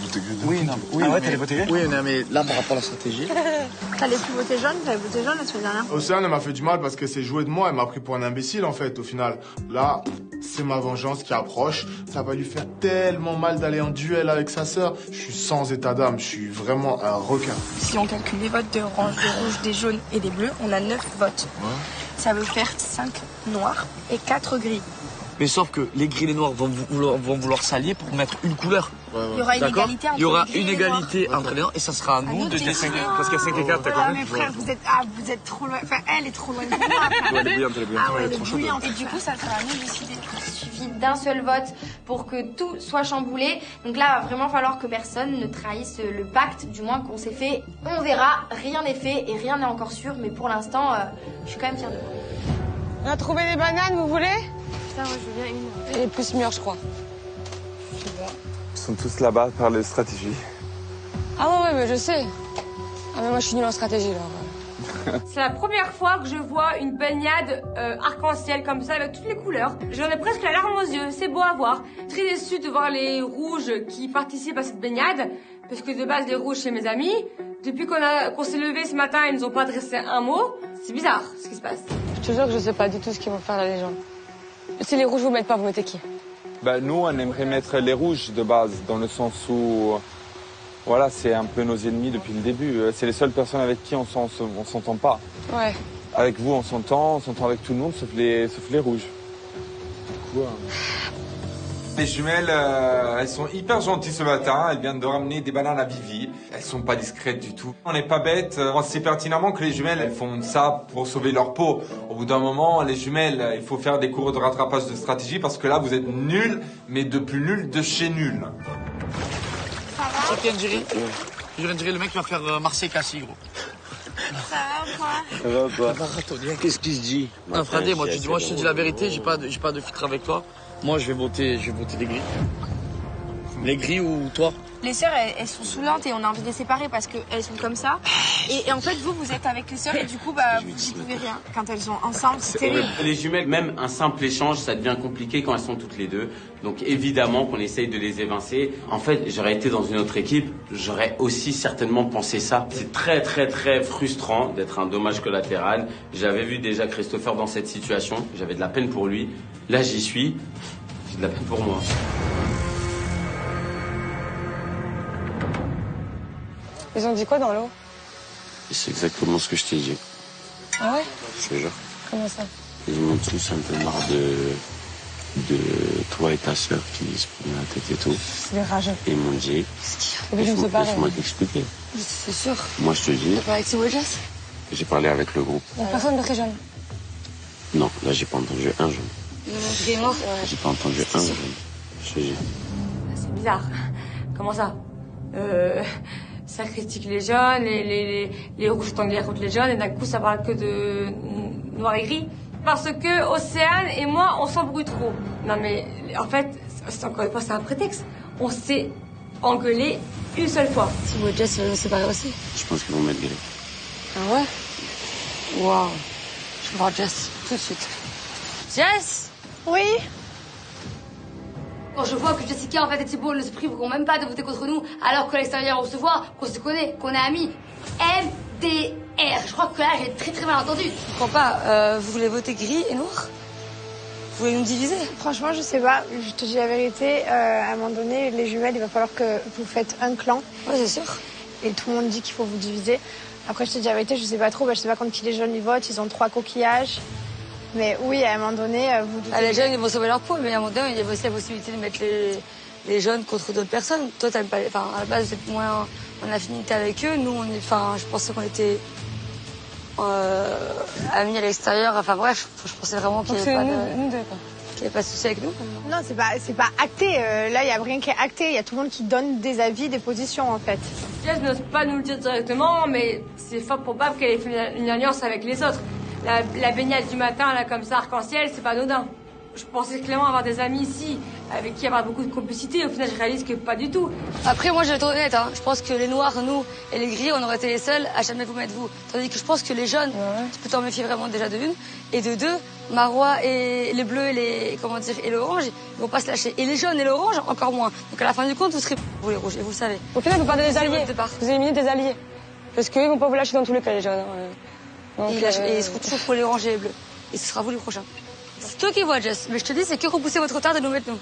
[SPEAKER 13] voté gris.
[SPEAKER 15] Oui, non. Oui,
[SPEAKER 13] Ah ouais,
[SPEAKER 15] mais-
[SPEAKER 13] t'allais voter gris?
[SPEAKER 15] Oui, non, mais là, par rapport à la stratégie.
[SPEAKER 10] T'allais plus voter jaune, t'avais voté jaune la semaine dernière.
[SPEAKER 18] Océane, elle m'a fait du mal parce qu'elle s'est jouée de moi, elle m'a pris pour un imbécile en fait, au final. Là, c'est ma vengeance qui approche. Ça va lui faire tellement mal d'aller en duel avec sa sœur. Je suis sans état d'âme, je suis vraiment un requin.
[SPEAKER 16] Si on calcule les votes de orange, des rouges, des jaunes et des bleus, on a 9 votes. Ça veut faire 5 noirs et 4 gris.
[SPEAKER 15] Mais sauf que les gris et les noirs vont vouloir s'allier pour mettre une couleur.
[SPEAKER 16] Il y aura une
[SPEAKER 15] D'accord?
[SPEAKER 16] égalité entre
[SPEAKER 15] Il y aura
[SPEAKER 16] les gris et
[SPEAKER 15] une
[SPEAKER 16] les
[SPEAKER 15] égalité entre les noirs et ça sera à nous de décider.
[SPEAKER 13] Parce qu'il y a 5 et 4, t'as
[SPEAKER 16] Ah
[SPEAKER 13] compris?
[SPEAKER 16] mais frère, vous êtes trop loin. Enfin, elle est trop loin de moi.
[SPEAKER 13] Ouais, elle est bouillante, elle est bouillante.
[SPEAKER 16] Ah ouais, elle est
[SPEAKER 13] trop chaude.
[SPEAKER 16] bouillante. Et du coup, ça sera à nous de décider.
[SPEAKER 3] Il suffit d'un seul vote pour que tout soit chamboulé. Donc là, il va vraiment falloir que personne ne trahisse le pacte, du moins qu'on s'est fait. On verra, rien n'est fait et rien n'est encore sûr, mais pour l'instant, je suis quand même fière de moi.
[SPEAKER 10] On a trouvé des bananes, vous voulez?
[SPEAKER 7] Putain, moi je veux bien une.
[SPEAKER 10] Elle est plus mûre, je crois.
[SPEAKER 5] Ils sont tous là-bas par les stratégies.
[SPEAKER 10] Ah ouais, mais je sais. Ah mais moi, je suis nulle en stratégie, alors.
[SPEAKER 4] C'est la première fois que je vois une baignade arc-en-ciel comme ça avec toutes les couleurs. J'en ai presque la larme aux yeux, c'est beau à voir. Très déçue de voir les rouges qui participent à cette baignade, parce que de base les rouges c'est mes amis. Depuis qu'on s'est levé ce matin, ils nous ont pas adressé un mot. C'est bizarre ce qui se passe.
[SPEAKER 10] Je te jure que je sais pas du tout ce qu'ils vont faire là, les gens. Si les rouges vous mettent pas, vous mettez qui?
[SPEAKER 5] Ben, nous, on aimerait mettre les rouges de base, dans le sens où, voilà, c'est un peu nos ennemis depuis le début. C'est les seules personnes avec qui on s'entend pas.
[SPEAKER 10] Ouais.
[SPEAKER 5] Avec vous, on s'entend avec tout le monde, sauf les rouges. Du coup, Les jumelles, elles sont hyper gentilles ce matin. Elles viennent de ramener des bananes à Vivi. Elles sont pas discrètes du tout. On n'est pas bêtes. On sait pertinemment que les jumelles, elles font ça pour sauver leur peau. Au bout d'un moment, les jumelles, il faut faire des cours de rattrapage de stratégie parce que là, vous êtes nuls, mais de plus nuls de chez nuls.
[SPEAKER 15] Tu viens de dire? Je viens de dire le mec qui va faire Marseille-Cassis, gros.
[SPEAKER 9] Ça va quoi? Marathonien, qu'est-ce qu'il se dit?
[SPEAKER 15] Non, Fradé, moi, je te dis la vérité, j'ai pas de filtre avec toi. Moi, je vais voter les gris. Les gris ou toi?
[SPEAKER 16] Les sœurs, elles sont saoulantes et on a envie de les séparer parce qu'elles sont comme ça. Et en fait, vous êtes avec les sœurs et du coup, vous n'y pouvez rien. Quand elles sont ensemble, c'est terrible.
[SPEAKER 12] Les jumelles, même un simple échange, ça devient compliqué quand elles sont toutes les deux. Donc évidemment qu'on essaye de les évincer. En fait, j'aurais été dans une autre équipe, j'aurais aussi certainement pensé ça. C'est très très très frustrant d'être un dommage collatéral. J'avais vu déjà Christopher dans cette situation, j'avais de la peine pour lui. Là, j'y suis, j'ai de la peine pour moi.
[SPEAKER 10] Ils ont dit quoi dans l'eau?
[SPEAKER 9] C'est exactement ce que je t'ai dit.
[SPEAKER 10] Ah ouais?
[SPEAKER 9] Je te jure.
[SPEAKER 10] Comment ça?
[SPEAKER 9] Ils m'ont tous un peu marre de toi et ta sœur qui se prennent la tête et tout.
[SPEAKER 10] C'est des rageux.
[SPEAKER 9] Et ils m'ont dit, laisse-moi t'expliquer.
[SPEAKER 10] C'est sûr.
[SPEAKER 9] Moi, je te dis,
[SPEAKER 10] T'as parlé avec Simojas?
[SPEAKER 9] j'ai parlé avec le groupe.
[SPEAKER 10] Il y a personne de très jeune.
[SPEAKER 9] Non, là, j'ai pas entendu un jeune.
[SPEAKER 2] Gris et noir.
[SPEAKER 12] J'ai pas entendu un jaune.
[SPEAKER 4] C'est bizarre. Comment ça ça critique les jaunes, les rouges sont en guerre contre les jaunes, et d'un coup ça parle que de noir et gris. Parce que Océane et moi, on s'embrouille trop. Non mais, en fait, c'est encore une fois, c'est un prétexte. On s'est engueulé une seule fois.
[SPEAKER 2] Si vous et Jess veulent nous séparer aussi.
[SPEAKER 12] Je pense qu'ils vont mettre gris.
[SPEAKER 2] Ah ouais? Waouh. Je vais voir Jess, tout de suite. Jess?
[SPEAKER 16] Oui?
[SPEAKER 17] Quand je vois que Jessica en fait et Thibault ne se priveront même pas de voter contre nous, alors qu'à l'extérieur on se voit, qu'on se connaît, qu'on est amis. MDR. Je crois que là j'ai très mal entendu.
[SPEAKER 2] Je comprends pas. Vous voulez voter gris et noir? Vous voulez nous diviser?
[SPEAKER 10] Franchement, je sais pas. Je te dis la vérité. À un moment donné, les jumelles, il va falloir que vous faites un clan.
[SPEAKER 2] Ouais, c'est sûr.
[SPEAKER 10] Et tout le monde dit qu'il faut vous diviser. Après, je te dis la vérité, je sais pas trop. Je sais pas contre qui les jeunes ils votent. Ils ont 3 coquillages. Mais oui, à un moment donné, vous...
[SPEAKER 2] Les jeunes, ils vont sauver leur peau, mais à un moment donné, il y a aussi la possibilité de mettre les jeunes contre d'autres personnes. Toi, t'aimes pas... Enfin, à la base, vous êtes moins en affinité avec eux. Nous, on est... Enfin, je pensais qu'on était amis à l'extérieur. Enfin, bref, je pensais vraiment qu'il n'y avait pas qu'il n'y avait pas de souci avec nous.
[SPEAKER 10] Non, c'est pas acté. Là, il y a rien qui est acté. Il y a tout le monde qui donne des avis, des positions, en fait.
[SPEAKER 4] Jess n'ose pas nous le dire directement, mais c'est fort probable qu'elle ait fait une alliance avec les autres. La baignade du matin, là, comme ça, arc-en-ciel, c'est pas anodin. Je pensais clairement avoir des amis ici, avec qui avoir beaucoup de complicité. Au final, je réalise que pas du tout.
[SPEAKER 2] Après, moi, je vais être honnête, hein. Je pense que les noirs, nous, et les gris, on aurait été les seuls à jamais vous mettre vous. Tandis que je pense que les jaunes, tu peux t'en méfier vraiment déjà de une. Et de deux, Marois et les bleus et et l'orange, ils vont pas se lâcher. Et les jaunes et l'orange, encore moins. Donc à la fin du compte, vous serez vous les rouges, et vous le savez.
[SPEAKER 4] Au final, vous perdez des alliés. Vous éliminez des alliés. Parce qu'eux, ils vont pas vous lâcher dans tous les cas, les jaunes.
[SPEAKER 2] Donc, et ils seront toujours pour les oranges et les bleus. Et ce sera vous les prochains. C'est toi qui vois, Jess. Mais je te dis, c'est que repousser votre retard de nous mettre nous.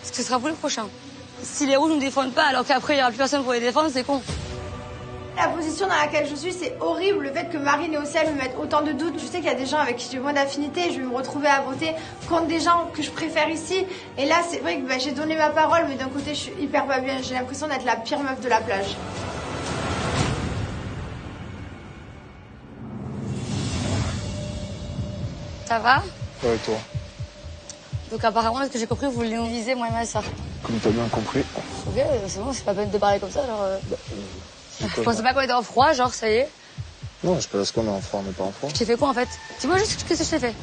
[SPEAKER 2] Parce que ce sera vous les prochains. Si les rouges nous défendent pas, alors qu'après, il n'y aura plus personne pour les défendre, c'est con.
[SPEAKER 16] La position dans laquelle je suis, c'est horrible. Le fait que Marine et Océane me mettent autant de doutes. Je sais qu'il y a des gens avec qui j'ai moins d'affinité. Je vais me retrouver à voter contre des gens que je préfère ici. Et là, c'est vrai que j'ai donné ma parole, mais d'un côté, je suis hyper pas bien. J'ai l'impression d'être la pire meuf de la plage.
[SPEAKER 2] Ça va?
[SPEAKER 18] Ouais, et toi?
[SPEAKER 2] Donc apparemment, ce que j'ai compris, vous voulez nous viser, moi et ma soeur.
[SPEAKER 18] Comme t'as bien compris.
[SPEAKER 2] Ok, c'est bon, c'est pas peine de parler comme ça, alors... Je pensais pas qu'on était en froid, genre, ça y est.
[SPEAKER 18] Non, je pense qu'on est en froid, on n'est pas en froid.
[SPEAKER 2] Je t'ai fait quoi, en fait? Dis-moi juste ce que je t'ai fait.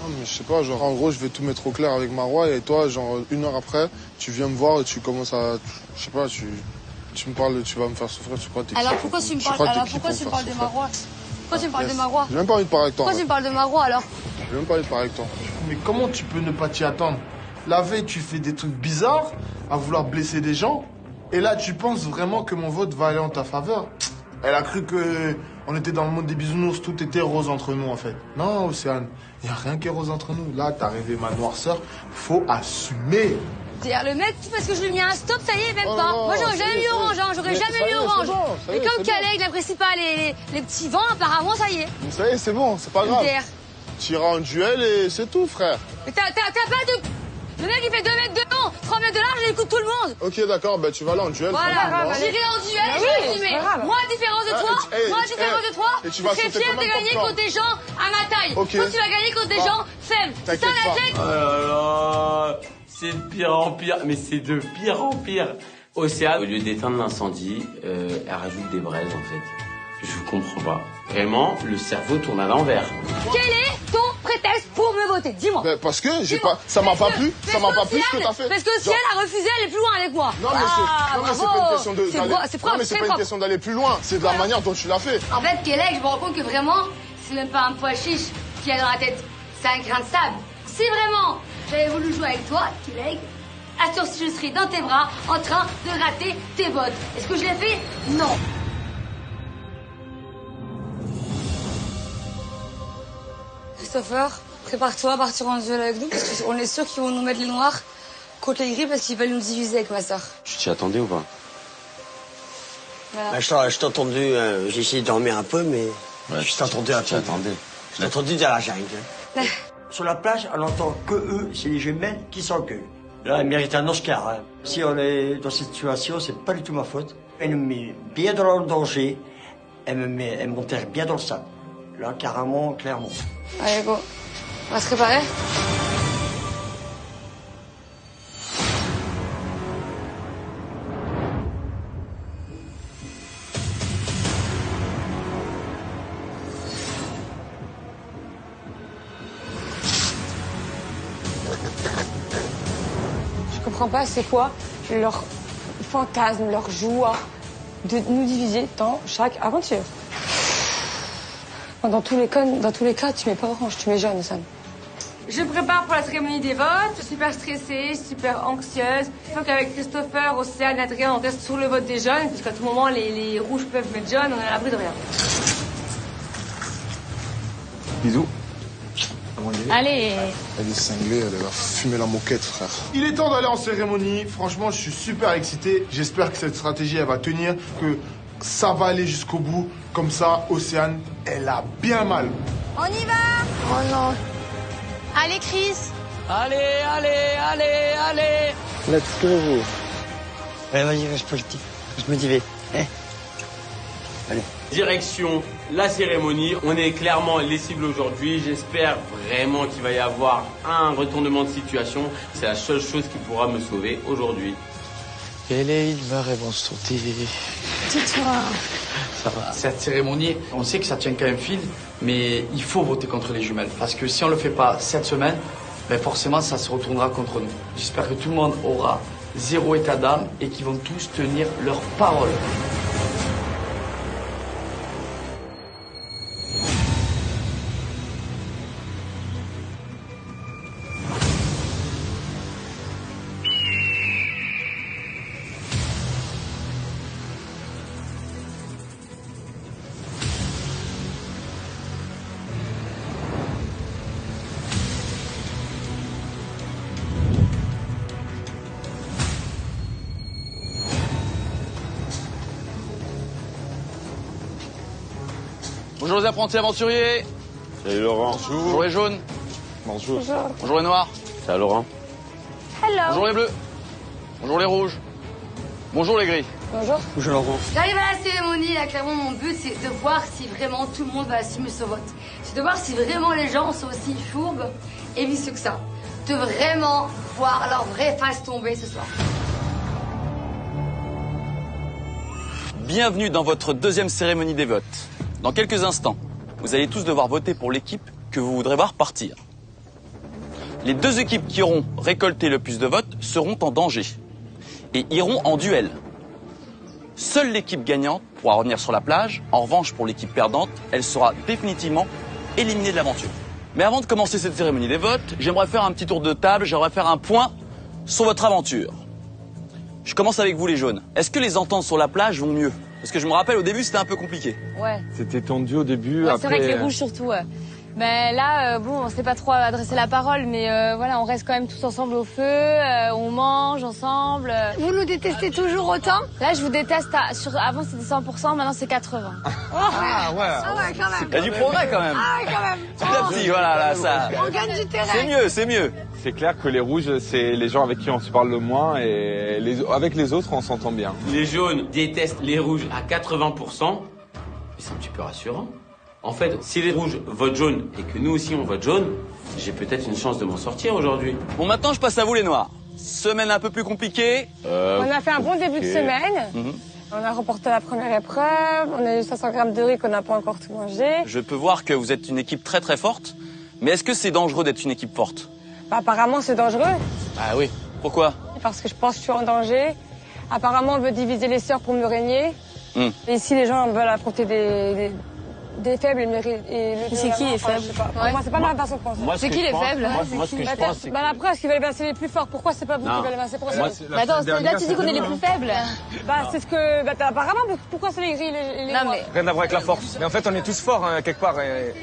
[SPEAKER 18] Non, mais je sais pas, genre, en gros, je vais tout mettre au clair avec Marois, et toi, genre, 1 heure après, tu viens me voir et tu commences à... Je sais pas, tu me parles, tu vas me faire souffrir, tu crois que t'es
[SPEAKER 2] Alors pourquoi tu me parles, de Marois? Pourquoi tu me parles de Marois?
[SPEAKER 18] J'ai même pas envie de parler avec toi.
[SPEAKER 2] Pourquoi tu me parles de Marois, alors?
[SPEAKER 18] J'ai même pas envie de parler avec toi. Mais comment tu peux ne pas t'y attendre? La veille, tu fais des trucs bizarres, à vouloir blesser des gens, et là, tu penses vraiment que mon vote va aller en ta faveur? Elle a cru que on était dans le monde des bisounours, tout était rose entre nous, en fait. Non, Océane, y a rien qui est rose entre nous. Là, t'as réveillé ma noirceur, faut assumer.
[SPEAKER 2] C'est-à-dire, le mec, parce que je lui ai mis un stop, ça y est, même pas. Moi, j'aurais jamais mis orange, hein, j'aurais jamais mis orange. Et comme Calais, il n'apprécie pas les petits vents, apparemment, ça y est.
[SPEAKER 18] Ça y est, c'est bon, c'est pas grave. Tu iras en duel et c'est tout, frère.
[SPEAKER 2] Mais t'as pas de... Le mec, il fait 2 mètres de long, 3 mètres de large, il écoute tout le monde.
[SPEAKER 18] Ok, d'accord, bah tu vas là en duel.
[SPEAKER 2] Voilà, j'irai en duel, je vais assumer. Moi, à différence de toi, je serais fier de gagner contre des gens à ma taille. Toi, tu vas gagner contre des gens faibles. C'est ça la tête.
[SPEAKER 12] Oh là là, c'est de pire en pire, mais c'est de pire en pire. Océane, au lieu d'éteindre l'incendie, elle rajoute des braises en fait. Je comprends pas. Vraiment, le cerveau tourne à l'envers.
[SPEAKER 2] Quel est ton prétexte pour me voter? Dis-moi.
[SPEAKER 18] Parce que j'ai pas, ça m'a pas plu. Ça m'a pas plu ce que t'as fait.
[SPEAKER 2] Parce que si elle a refusé, elle est plus loin avec moi.
[SPEAKER 18] Non mais c'est pas une question de question d'aller plus loin. C'est de la manière dont tu l'as fait.
[SPEAKER 17] En fait, Kelleg, je me rends compte que vraiment, c'est même pas un pois chiche qui a dans la tête. C'est un grain de sable. Si vraiment j'avais voulu jouer avec toi, Kelleg, assure si je serais dans tes bras en train de rater tes votes. Est-ce que je l'ai fait? Non.
[SPEAKER 2] Christopher, prépare-toi à partir en duel avec nous, parce qu'on est sûr qu'ils vont nous mettre les noirs contre les gris parce qu'ils veulent nous diviser avec ma soeur.
[SPEAKER 12] Tu t'y attendais ou pas?
[SPEAKER 2] Voilà.
[SPEAKER 8] Bah, je t'ai entendu, j'ai essayé de dormir un peu, mais je t'ai entendu un peu. Je t'ai entendu dire la jungle.
[SPEAKER 19] Sur la plage, on entend que eux, c'est les jumelles qui s'engueulent. Là, elle mérite un Oscar. Hein. Si on est dans cette situation, c'est pas du tout ma faute. Elle me met bien dans le danger, elle m'enterre bien dans le sable. Là, carrément, clairement.
[SPEAKER 2] Allez, go. On va se préparer.
[SPEAKER 4] Je comprends pas c'est quoi leur fantasme, leur joie de nous diviser dans chaque aventure. Dans tous les cas, tu mets pas orange, tu mets jaune, Sam. Je me prépare pour la cérémonie des votes. Je suis super stressée, super anxieuse. Il faut qu'avec Christopher, Océane, Adrien, on reste sur le vote des jeunes, puisqu'à tout moment, les rouges peuvent mettre jaune, on est à l'abri de rien.
[SPEAKER 13] Bisous.
[SPEAKER 7] Allez.
[SPEAKER 18] Elle est cinglée, elle va fumer la moquette, frère. Il est temps d'aller en cérémonie. Franchement, je suis super excité. J'espère que cette stratégie, elle va tenir, que ça va aller jusqu'au bout. Comme ça, Océane, elle a bien mal.
[SPEAKER 16] On y va? Oh non. Allez, Chris.
[SPEAKER 11] Allez.
[SPEAKER 8] Let's go. Allez, vas-y, reste positif. Reste motivé. Allez.
[SPEAKER 12] Direction la cérémonie. On est clairement les cibles aujourd'hui. J'espère vraiment qu'il va y avoir un retournement de situation. C'est la seule chose qui pourra me sauver aujourd'hui.
[SPEAKER 15] Quelle est ma réponse sortie?
[SPEAKER 16] Tais-toi.
[SPEAKER 15] Ça va. Cette cérémonie, on sait que ça tient qu'à un fil, mais il faut voter contre les jumelles. Parce que si on le fait pas cette semaine, ben forcément ça se retournera contre nous. J'espère que tout le monde aura zéro état d'âme et qu'ils vont tous tenir leur parole. Bonjour les apprentis aventuriers.
[SPEAKER 9] Salut Laurent.
[SPEAKER 15] Bonjour les jaunes.
[SPEAKER 9] Bonjour.
[SPEAKER 15] Bonjour les noirs.
[SPEAKER 9] Salut Laurent.
[SPEAKER 16] Hello.
[SPEAKER 15] Bonjour les bleus. Bonjour les rouges. Bonjour les gris.
[SPEAKER 16] Bonjour.
[SPEAKER 8] Bonjour Laurent.
[SPEAKER 17] J'arrive à la cérémonie, là, clairement, mon but, c'est de voir si vraiment tout le monde va assumer ce vote. C'est de voir si vraiment les gens sont aussi fourbes et vicieux que ça. De vraiment voir leur vraie face tomber ce soir.
[SPEAKER 20] Bienvenue dans votre deuxième cérémonie des votes. Dans quelques instants, vous allez tous devoir voter pour l'équipe que vous voudrez voir partir. Les deux équipes qui auront récolté le plus de votes seront en danger et iront en duel. Seule l'équipe gagnante pourra revenir sur la plage. En revanche, pour l'équipe perdante, elle sera définitivement éliminée de l'aventure. Mais avant de commencer cette cérémonie des votes, j'aimerais faire un petit tour de table, j'aimerais faire un point sur votre aventure. Je commence avec vous les jaunes. Est-ce que les ententes sur la plage vont mieux? Parce que je me rappelle au début c'était un peu compliqué.
[SPEAKER 7] Ouais.
[SPEAKER 13] C'était tendu au début.
[SPEAKER 7] Ouais,
[SPEAKER 13] après...
[SPEAKER 7] c'est vrai que les rouges surtout. Mais là, bon, on s'est pas trop adressé la parole, mais voilà, on reste quand même tous ensemble au feu, on mange ensemble.
[SPEAKER 16] Vous nous détestez toujours autant?
[SPEAKER 7] Là, je vous déteste. Avant c'était 100%, maintenant c'est 80.
[SPEAKER 13] Ah ouais.
[SPEAKER 16] Ah ouais, quand même.
[SPEAKER 20] Il y a du progrès quand même.
[SPEAKER 16] Ah ouais, quand même.
[SPEAKER 20] Petit à petit, voilà, là, ça.
[SPEAKER 16] On gagne du terrain.
[SPEAKER 20] C'est mieux, c'est mieux.
[SPEAKER 13] C'est clair que les rouges, c'est les gens avec qui on se parle le moins et avec les autres, on s'entend bien.
[SPEAKER 12] Les jaunes détestent les rouges à 80%. Mais c'est un petit peu rassurant. En fait, si les rouges votent jaune et que nous aussi on vote jaune, j'ai peut-être une chance de m'en sortir aujourd'hui.
[SPEAKER 20] Bon, maintenant je passe à vous les noirs. Semaine un peu plus compliquée.
[SPEAKER 4] On a fait un bon début de semaine. On a remporté la première épreuve. On a eu 500 grammes de riz qu'on n'a pas encore tout mangé.
[SPEAKER 20] Je peux voir que vous êtes une équipe très très forte. Mais est-ce que c'est dangereux d'être une équipe forte?
[SPEAKER 4] Bah, apparemment, c'est dangereux.
[SPEAKER 20] Ah oui. Pourquoi?
[SPEAKER 4] Parce que je pense que je suis en danger. Apparemment, on veut diviser les sœurs pour mieux régner. Et ici, les gens veulent affronter des faibles et
[SPEAKER 7] c'est qui les faibles?
[SPEAKER 4] Moi, c'est pas ma façon de penser.
[SPEAKER 7] C'est qui les faibles?
[SPEAKER 20] Moi, ce que je pense, c'est
[SPEAKER 4] la preuve, qu'ils veulent évincer les plus forts. Pourquoi c'est pas vous qui veulent évincer pour ça?
[SPEAKER 7] Mais attends, là tu dis qu'on est les plus faibles.
[SPEAKER 4] Bah, c'est ce que. Bah, apparemment, pourquoi c'est les gris, les
[SPEAKER 7] Non,
[SPEAKER 4] noirs?
[SPEAKER 7] mais.
[SPEAKER 14] Rien à voir avec la force. Mais en fait, on est tous forts, hein, quelque part.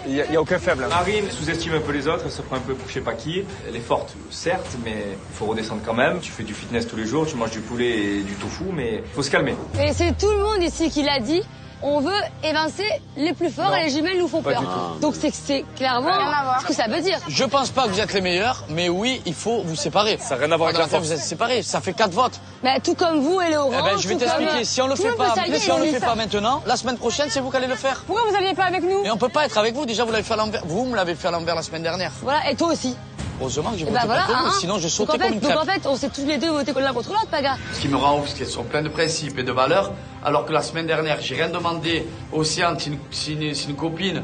[SPEAKER 14] Il y a aucun faible. Marine sous-estime un peu les autres. Elle se prend un peu pour je sais pas qui. Elle est forte, certes, mais il faut redescendre quand même. Tu fais du fitness tous les jours, tu manges du poulet et du tofu, mais faut se calmer.
[SPEAKER 7] Et c'est tout le monde ici qui l'a dit. On veut évincer les plus forts et les jumelles nous font peur. Donc c'est clairement ce que ça veut dire.
[SPEAKER 15] Je pense pas que vous êtes les meilleurs, mais oui, il faut vous séparer.
[SPEAKER 14] Ça n'a rien à voir avec la force.
[SPEAKER 15] Vous êtes séparés, ça fait 4 votes.
[SPEAKER 7] Mais tout comme vous et les oranges.
[SPEAKER 15] Eh ben, je vais t'expliquer. Si on le fait pas maintenant, la semaine prochaine, c'est vous qui allez le faire.
[SPEAKER 4] Pourquoi vous alliez pas avec nous?
[SPEAKER 15] Et on peut pas être avec vous. Déjà, vous l'avez fait à l'envers. Vous me l'avez fait à l'envers la semaine dernière.
[SPEAKER 7] Voilà, et toi aussi.
[SPEAKER 15] Heureusement que j'ai voté
[SPEAKER 7] Ben voilà,
[SPEAKER 15] contre vous, sinon je sautais comme une crêpe.
[SPEAKER 7] Donc en fait, on s'est tous les deux votés l'un contre l'autre, Paga.
[SPEAKER 15] Ce qui me rend ouf, c'est qu'elles sont pleines de principes et de valeurs, alors que la semaine dernière, j'ai rien demandé. Océane, c'est une copine.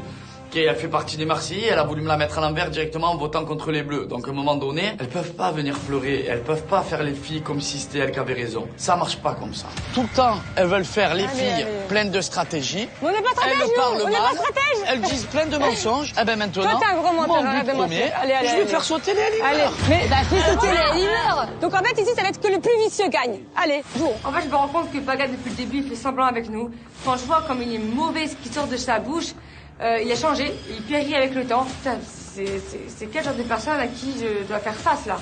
[SPEAKER 11] Elle fait partie des Marseillais, elle a voulu me la mettre à l'envers directement en votant contre les Bleus. Donc à un moment donné, elles peuvent pas venir pleurer, elles peuvent pas faire les filles comme si c'était elles qui avaient raison. Ça marche pas comme ça. Tout le temps, elles veulent faire les filles pleines de stratégies.
[SPEAKER 4] Mais on n'est pas stratège,
[SPEAKER 11] elles parlent
[SPEAKER 4] on n'est
[SPEAKER 11] mal,
[SPEAKER 4] pas stratège.
[SPEAKER 11] elles disent plein de mensonges. Eh ben maintenant,
[SPEAKER 4] toi t'es un gros menteur, arrête de mentir. Allez,
[SPEAKER 11] je vais faire sauter les Alimeurs.
[SPEAKER 4] Allez, mais fais sauter les Alimeurs. Donc en fait ici ça va être que le plus vicieux gagne. Allez, joue. En fait je me rends compte que Pagan depuis le début il fait semblant avec nous. Quand je vois comme il est mauvais ce qui sort de sa bouche, il a changé, il périt avec le temps. Putain, c'est quel genre de personne à qui je dois faire face là?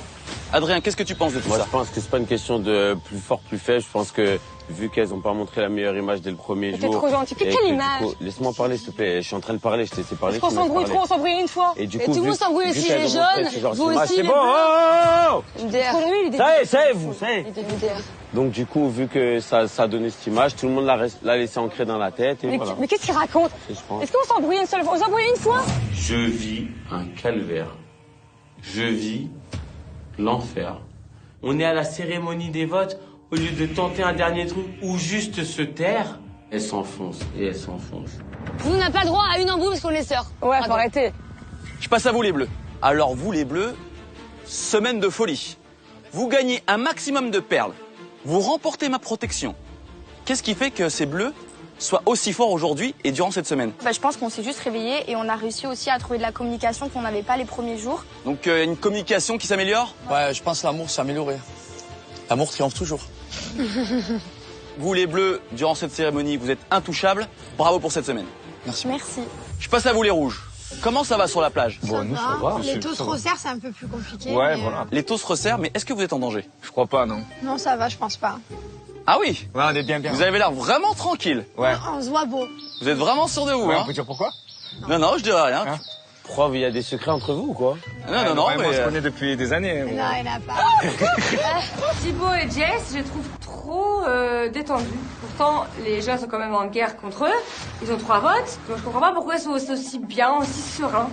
[SPEAKER 20] Adrien, qu'est-ce que tu penses de tout ça?
[SPEAKER 12] Moi, je pense que c'est pas une question de plus fort, plus faible. Je pense que vu qu'elles ont pas montré la meilleure image dès le premier jour.
[SPEAKER 4] T'es trop gentil. Quelle image?
[SPEAKER 12] Laisse-moi parler, s'il te plaît. Je suis en train de parler. Je t'ai laissé parler.
[SPEAKER 4] On s'embrouille trop, on s'embrouille une fois.
[SPEAKER 12] Et du coup,
[SPEAKER 2] tout le monde s'embrouille aussi, les jeunes. Vous aussi.
[SPEAKER 12] C'est bon. Oh
[SPEAKER 20] Ça y est, vous, ça y est.
[SPEAKER 12] Donc du coup, vu que ça a donné cette image, tout le monde l'a laissé ancrer dans la tête. Et voilà.
[SPEAKER 4] Mais qu'est-ce qu'il raconte? Est-ce qu'on s'embrouille une seule fois? On s'embrouille une fois?
[SPEAKER 12] Je vis un calvaire. Je vis l'enfer. On est à la cérémonie des votes. Au lieu de tenter un dernier truc ou juste se taire, elle s'enfonce et elle s'enfonce.
[SPEAKER 2] Nous, on n'a pas le droit à une embrouille parce qu'on est sœurs.
[SPEAKER 4] Ouais, faut arrêter.
[SPEAKER 20] Je passe à vous les Bleus. Alors vous les Bleus, semaine de folie. Vous gagnez un maximum de perles. Vous remportez ma protection. Qu'est-ce qui fait que ces Bleus soient aussi forts aujourd'hui et durant cette semaine?
[SPEAKER 1] Je pense qu'on s'est juste réveillé et on a réussi aussi à trouver de la communication qu'on n'avait pas les premiers jours.
[SPEAKER 20] Donc une communication qui s'améliore?
[SPEAKER 11] Ouais, je pense que l'amour s'est amélioré. L'amour triomphe toujours.
[SPEAKER 20] Vous les Bleus, durant cette cérémonie, vous êtes intouchables. Bravo pour cette semaine.
[SPEAKER 11] Merci.
[SPEAKER 1] Merci.
[SPEAKER 20] Je passe à vous les Rouges. Comment ça va sur la plage?
[SPEAKER 10] Bon, nous, ça va. Les taux se resserrent, c'est un peu plus compliqué.
[SPEAKER 20] Ouais, voilà. Les taux se resserrent, mais est-ce que vous êtes en danger?
[SPEAKER 13] Je crois pas, non.
[SPEAKER 10] Non, ça va, je pense pas.
[SPEAKER 20] Ah oui?
[SPEAKER 13] Ouais, on est bien.
[SPEAKER 20] Vous avez l'air vraiment tranquille.
[SPEAKER 13] Ouais.
[SPEAKER 10] On se voit beau.
[SPEAKER 20] Vous êtes vraiment sûr de vous,
[SPEAKER 13] ouais,
[SPEAKER 20] hein?
[SPEAKER 13] On peut dire pourquoi?
[SPEAKER 20] Non, je dirais rien.
[SPEAKER 12] Hein? Pourquoi? Il y a des secrets entre vous ou quoi?
[SPEAKER 20] Non,
[SPEAKER 13] mais... On se connaît depuis des années.
[SPEAKER 10] Non, il n'a pas.
[SPEAKER 4] Thibaut et Jess, je les trouve trop détendus. Pourtant, les gens sont quand même en guerre contre eux. Ils ont 3 votes. Donc je comprends pas pourquoi ils sont aussi bien, aussi sereins.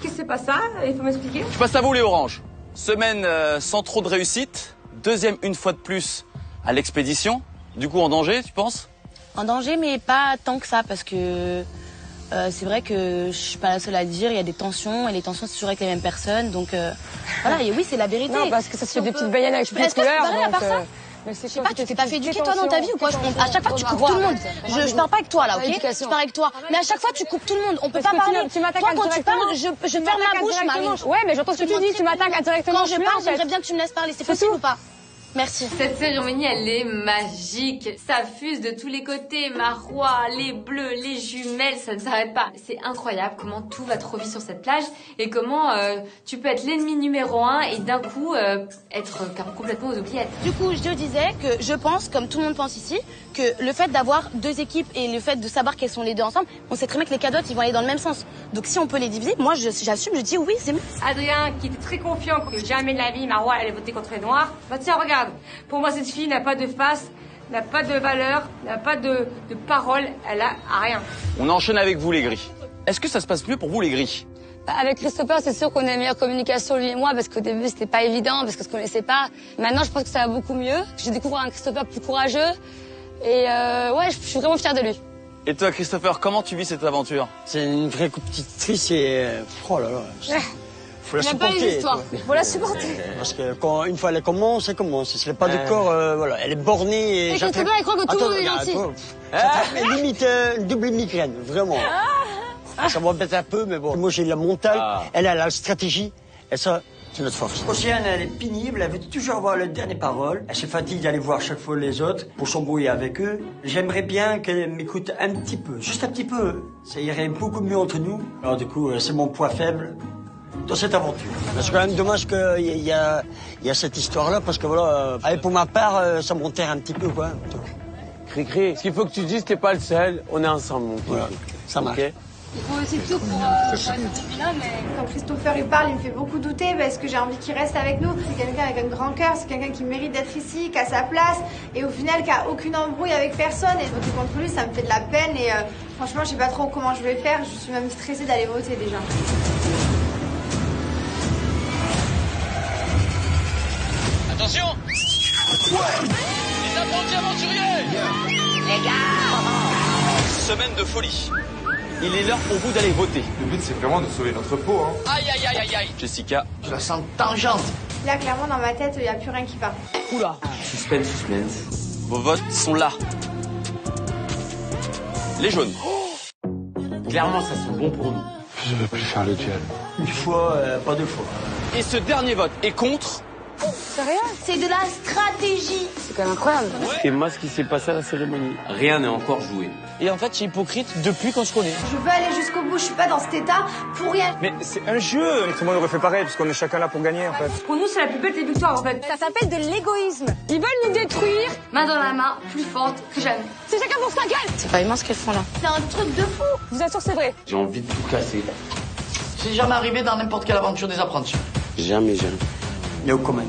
[SPEAKER 4] Qu'est-ce que c'est pas ça? Il faut m'expliquer.
[SPEAKER 20] Je passe à vous les Oranges. Semaine sans trop de réussite. Deuxième une fois de plus à l'expédition. Du coup en danger, tu penses?
[SPEAKER 2] En danger, mais pas tant que ça, parce que c'est vrai que je suis pas la seule à le dire. Il y a des tensions, et les tensions c'est toujours avec les mêmes personnes. Donc voilà, et oui, c'est la vérité.
[SPEAKER 4] Non, parce que ça se fait des petites baignades avec toutes les couleurs.
[SPEAKER 2] À part ça, je sais pas, tu t'es pas fait éduquer toi dans ta vie ou quoi? À chaque fois tu coupes tout le monde. Je parle pas avec toi là, ok? Je parle avec toi. Mais à chaque fois tu coupes tout le monde. On peut pas parler. Toi quand tu parles, je ferme ma bouche, Marie.
[SPEAKER 4] Ouais, mais j'entends ce que tu dis. Tu m'attaques indirectement.
[SPEAKER 2] Quand je parle, j'aimerais bien que tu me laisses parler. C'est possible ou pas? Merci.
[SPEAKER 7] Cette cérémonie, elle est magique. Ça fuse de tous les côtés. Marois, les bleus, les jumelles, ça ne s'arrête pas. C'est incroyable comment tout va trop vite sur cette plage et comment tu peux être l'ennemi numéro 1 et d'un coup être complètement aux oubliettes.
[SPEAKER 2] Du coup, je te disais que je pense, comme tout le monde pense ici, que le fait d'avoir 2 équipes et le fait de savoir qu'elles sont les 2 ensemble, on sait très bien que les cadottes, ils vont aller dans le même sens. Donc si on peut les diviser, moi j'assume, je dis oui, c'est mieux.
[SPEAKER 4] Adrien, qui était très confiant que jamais de la vie, Marois allait voter contre les Noirs. Bah tiens, regarde. Pour moi, cette fille n'a pas de face, n'a pas de valeur, n'a pas de parole, elle a rien.
[SPEAKER 20] On enchaîne avec vous les Gris. Est-ce que ça se passe mieux pour vous les Gris?
[SPEAKER 2] Avec Christopher, c'est sûr qu'on a une meilleure communication, lui et moi, parce qu'au début, c'était pas évident, parce qu'on se connaissait pas. Maintenant, je pense que ça va beaucoup mieux. J'ai découvert un Christopher plus courageux. Et ouais, je suis vraiment fière de lui.
[SPEAKER 20] Et toi, Christopher, comment tu vis cette aventure?
[SPEAKER 19] C'est une vraie petite triste et... Oh là là. Faut la supporter.
[SPEAKER 2] Pas les histoires. Faut la supporter.
[SPEAKER 19] Parce que quand une fois elle commence, elle commence. Si elle n'est pas de corps, voilà, elle est bornée.
[SPEAKER 2] Et Christopher, elle croit que tout le monde est gentil.
[SPEAKER 19] Ça fait limite une double migraine, vraiment. Ça m'embête un peu, mais bon. Moi, j'ai la montagne, elle a la stratégie, et ça, c'est notre force. Océane, elle est pénible, elle veut toujours avoir la dernière parole. Elle se fatigue d'aller voir chaque fois les autres pour s'embrouiller avec eux. J'aimerais bien qu'elle m'écoute un petit peu, juste un petit peu. Ça irait beaucoup mieux entre nous. Alors du coup, c'est mon point faible dans cette aventure. C'est quand même dommage qu'il y a cette histoire-là, parce que voilà, pour ma part, ça m'enterre un petit peu, quoi.
[SPEAKER 12] Cricri, ce qu'il faut que tu dises, t'es pas le seul, on est ensemble, mon petit.
[SPEAKER 19] Voilà, ça marche.
[SPEAKER 12] Okay.
[SPEAKER 1] Il faut aussi tout pour celui-là, mais quand Christopher il parle, il me fait beaucoup douter parce que j'ai envie qu'il reste avec nous. C'est quelqu'un avec un grand cœur, c'est quelqu'un qui mérite d'être ici, qui a sa place et au final qui a aucune embrouille avec personne. Et voter contre lui, ça me fait de la peine et franchement, je sais pas trop comment je vais faire. Je suis même stressée d'aller voter déjà.
[SPEAKER 20] Attention! Ouais. Les apprentis aventuriers! Les gars! Semaine de folie. il est l'heure pour vous d'aller voter.
[SPEAKER 5] Le but, c'est vraiment de sauver notre peau. Hein.
[SPEAKER 20] Aïe, aïe, aïe, aïe, aïe. Jessica.
[SPEAKER 11] Je la sens tangente.
[SPEAKER 16] Là, clairement, dans ma tête, il n'y a plus rien qui va.
[SPEAKER 20] Oula.
[SPEAKER 12] Suspense, suspense.
[SPEAKER 20] Vos votes sont là. Les jaunes.
[SPEAKER 12] Clairement, ça sent bon pour nous.
[SPEAKER 13] Je veux plus faire le duel.
[SPEAKER 19] Une fois, pas deux fois.
[SPEAKER 20] Et ce dernier vote est contre.
[SPEAKER 16] Sérieux? C'est de la stratégie.
[SPEAKER 2] C'est quand même incroyable.
[SPEAKER 12] Et moi, ce qui s'est passé à la cérémonie. Rien n'est encore joué.
[SPEAKER 20] Et en fait, je suis hypocrite depuis quand je connais.
[SPEAKER 16] Je veux aller jusqu'au bout, je suis pas dans cet état pour rien.
[SPEAKER 14] Mais c'est un jeu. Tout le monde aurait fait pareil, parce qu'on est chacun là pour gagner, en fait.
[SPEAKER 4] Pour nous, c'est la plus belle des victoires, en fait.
[SPEAKER 10] Ça s'appelle de l'égoïsme.
[SPEAKER 4] Ils veulent nous détruire.
[SPEAKER 2] Main dans la main, plus forte que jamais.
[SPEAKER 10] C'est chacun pour sa gueule.
[SPEAKER 2] C'est pas immense ce qu'elles font là.
[SPEAKER 16] C'est un truc de fou.
[SPEAKER 4] Je vous assure, c'est vrai.
[SPEAKER 12] J'ai envie de tout casser.
[SPEAKER 11] C'est jamais arrivé dans n'importe quelle aventure des apprentis.
[SPEAKER 12] Jamais, jamais.
[SPEAKER 19] No comment.